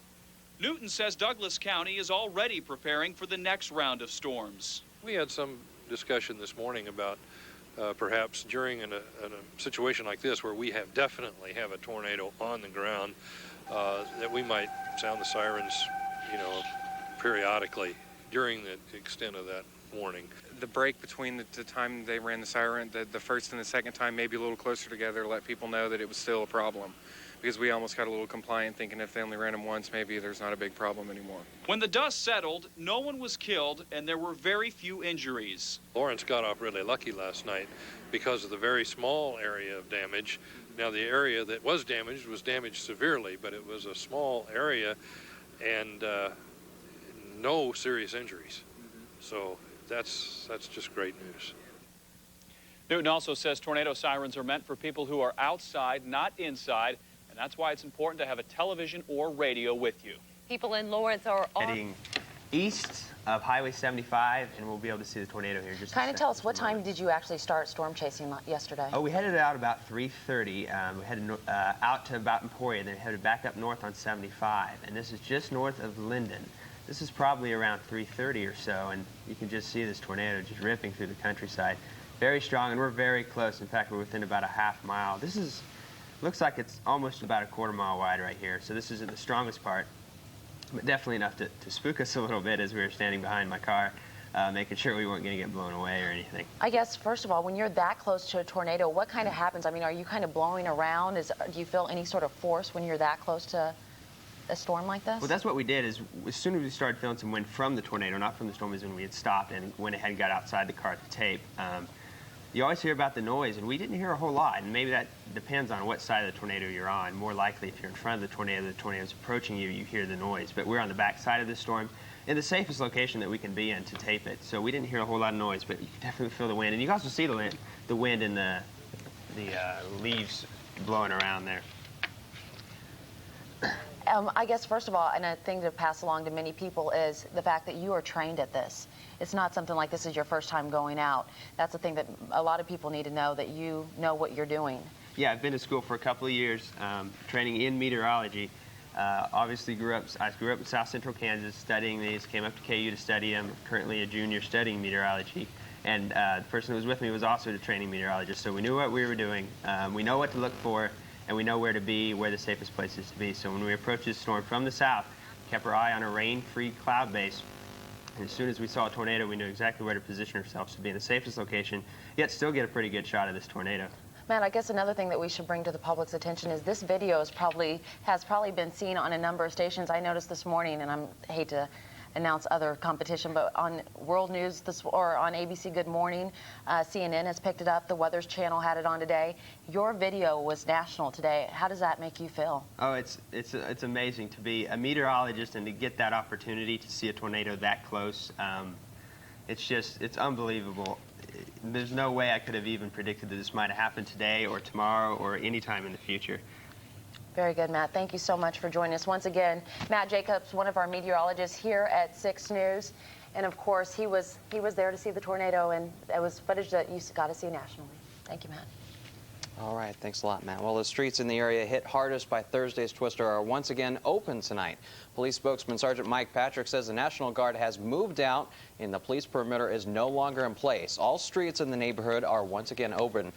Newton says Douglas County is already preparing for the next round of storms. We had some discussion this morning about perhaps during a situation like this where we definitely have a tornado on the ground, that we might sound the sirens, periodically during the extent of that warning. The break between the time they ran the siren, the first and the second time, maybe a little closer together to let people know that it was still a problem. Because we almost got a little compliant thinking if they only ran them once, maybe there's not a big problem anymore. When the dust settled, no one was killed and there were very few injuries. Lawrence got off really lucky last night because of the very small area of damage. Now the area that was damaged severely, but it was a small area and no serious injuries. So that's just great news. Newton also says tornado sirens are meant for people who are outside, not inside, and that's why it's important to have a television or radio with you. People in Lawrence are heading east of Highway 75, and we'll be able to see the tornado here in just a Kind of second. tell us, what time did you actually start storm chasing yesterday? Oh, we headed out about 3:30. We headed out to about Emporia, then headed back up north on 75, and this is just north of Linden. This is probably around 3:30 or so, and you can just see this tornado just ripping through the countryside. Very strong, and we're very close. In fact, we're within about a half mile. Looks like it's almost about a quarter mile wide right here, so this isn't the strongest part, but definitely enough to spook us a little bit as we were standing behind my car, making sure we weren't going to get blown away or anything. I guess, first of all, when you're that close to a tornado, what kind of happens? I mean, are you kind of blowing around? Do you feel any sort of force when you're that close to a storm like this? Well, that's what we did. Is as soon as we started feeling some wind from the tornado, not from the storm, is when we had stopped and went ahead and got outside the car at the tape. You always hear about the noise, and we didn't hear a whole lot, and maybe that depends on what side of the tornado you're on. More likely, if you're in front of the tornado's approaching you, you hear the noise. But we're on the back side of the storm, in the safest location that we can be in to tape it. So we didn't hear a whole lot of noise, but you can definitely feel the wind. And you can also see the wind in the leaves blowing around there. I guess, first of all, and a thing to pass along to many people is the fact that you are trained at this. It's not something like this is your first time going out. That's the thing that a lot of people need to know, that you know what you're doing. Yeah, I've been to school for a couple of years, training in meteorology. Obviously, I grew up in South Central Kansas studying these, came up to KU to study them. Currently a junior studying meteorology. And the person who was with me was also a training meteorologist, so we knew what we were doing. We know what to look for, and we know where to be, where the safest place is to be. So when we approached this storm from the south, kept our eye on a rain-free cloud base. And as soon as we saw a tornado, we knew exactly where to position ourselves to be in the safest location, yet still get a pretty good shot of this tornado. Matt, I guess another thing that we should bring to the public's attention is this video has probably been seen on a number of stations. I noticed this morning, and I hate to announce other competition, but on World News or on ABC Good Morning, CNN has picked it up. The Weather Channel had it on today. Your video was national today. How does that make you feel? Oh, it's amazing to be a meteorologist and to get that opportunity to see a tornado that close. It's unbelievable. There's no way I could have even predicted that this might have happened today or tomorrow or any time in the future. Very good, Matt. Thank you so much for joining us once again. Matt Jacobs, one of our meteorologists here at 6 News. And of course, he was there to see the tornado, and it was footage that you got to see nationally. Thank you, Matt. All right, thanks a lot, Matt. Well, the streets in the area hit hardest by Thursday's twister are once again open tonight. Police spokesman Sergeant Mike Patrick says the National Guard has moved out and the police perimeter is no longer in place. All streets in the neighborhood are once again open.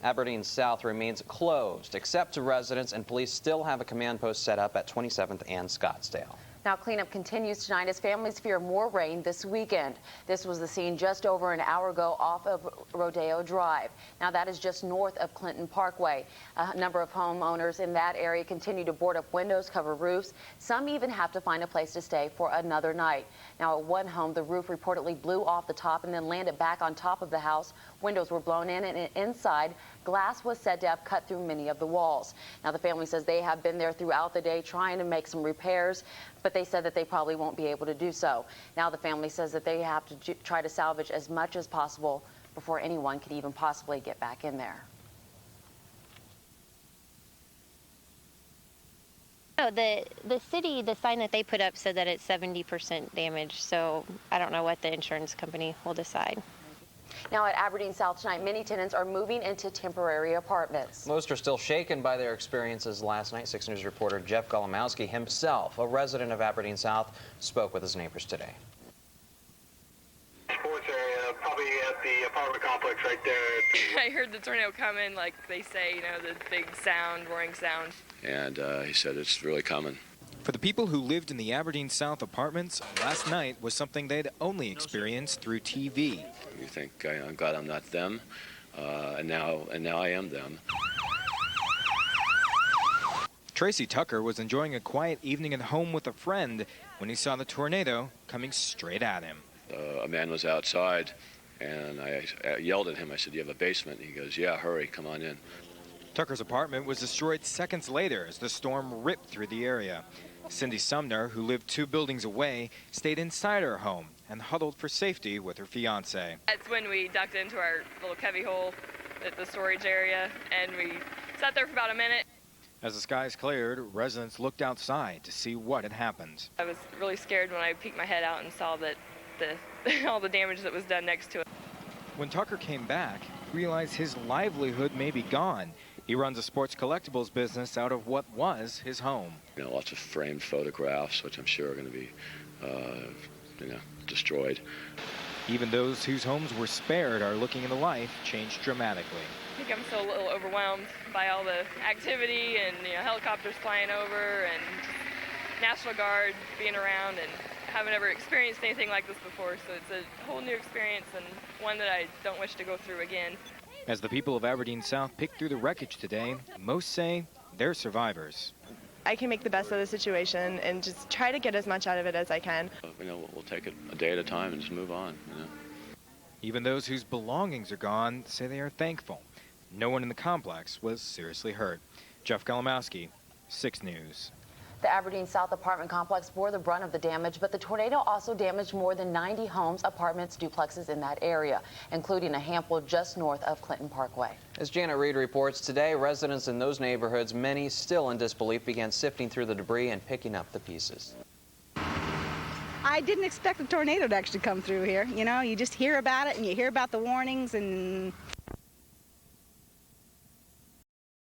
Aberdeen South remains closed, except to residents, and police still have a command post set up at 27th and Scottsdale. Now, cleanup continues tonight as families fear more rain this weekend. This was the scene just over an hour ago off of Rodeo Drive. Now, that is just north of Clinton Parkway. A number of homeowners in that area continue to board up windows, cover roofs. Some even have to find a place to stay for another night. Now, at one home, the roof reportedly blew off the top and then landed back on top of the house. Windows were blown in, and inside, glass was said to have cut through many of the walls. Now, the family says they have been there throughout the day trying to make some repairs, but they said that they probably won't be able to do so. Now, the family says that they have to try to salvage as much as possible before anyone could even possibly get back in there. Oh, the city, the sign that they put up said that it's 70% damage, so I don't know what the insurance company will decide. Now at Aberdeen South tonight, many tenants are moving into temporary apartments. Most are still shaken by their experiences last night. 6 News reporter Jeff Golomowski himself, a resident of Aberdeen South, spoke with his neighbors today. Sports area, probably at the apartment complex right there. I heard the tornado coming, like they say, you know, the big sound, roaring sound. And he said it's really coming. For the people who lived in the Aberdeen South apartments, last night was something they'd only experienced through TV. You think, I'm glad I'm not them, and now I am them. Tracy Tucker was enjoying a quiet evening at home with a friend when he saw the tornado coming straight at him. A man was outside, and I yelled at him. I said, "Do you have a basement?" And he goes, "Yeah, hurry, come on in." Tucker's apartment was destroyed seconds later as the storm ripped through the area. Cindy Sumner, who lived 2 buildings away, stayed inside her home and huddled for safety with her fiancé. That's when we ducked into our little cubby hole at the storage area, and we sat there for about a minute. As the skies cleared, residents looked outside to see what had happened. I was really scared when I peeked my head out and saw that all the damage that was done next to it. When Tucker came back, he realized his livelihood may be gone. He runs a sports collectibles business out of what was his home. You know, lots of framed photographs, which I'm sure are going to be, destroyed. Even those whose homes were spared are looking into life changed dramatically. I think I'm still a little overwhelmed by all the activity and helicopters flying over and National Guard being around, and haven't ever experienced anything like this before, so it's a whole new experience and one that I don't wish to go through again. As the people of Aberdeen South picked through the wreckage today, most say they're survivors. I can make the best of the situation and just try to get as much out of it as I can. We'll take it a day at a time and just move on. Even those whose belongings are gone say they are thankful. No one in the complex was seriously hurt. Jeff Golomowski, 6 News. The Aberdeen South apartment complex bore the brunt of the damage, but the tornado also damaged more than 90 homes, apartments, duplexes in that area, including a handful just north of Clinton Parkway. As Janet Reed reports, today residents in those neighborhoods, many still in disbelief, began sifting through the debris and picking up the pieces. I didn't expect the tornado to actually come through here. You know, you just hear about it and you hear about the warnings, and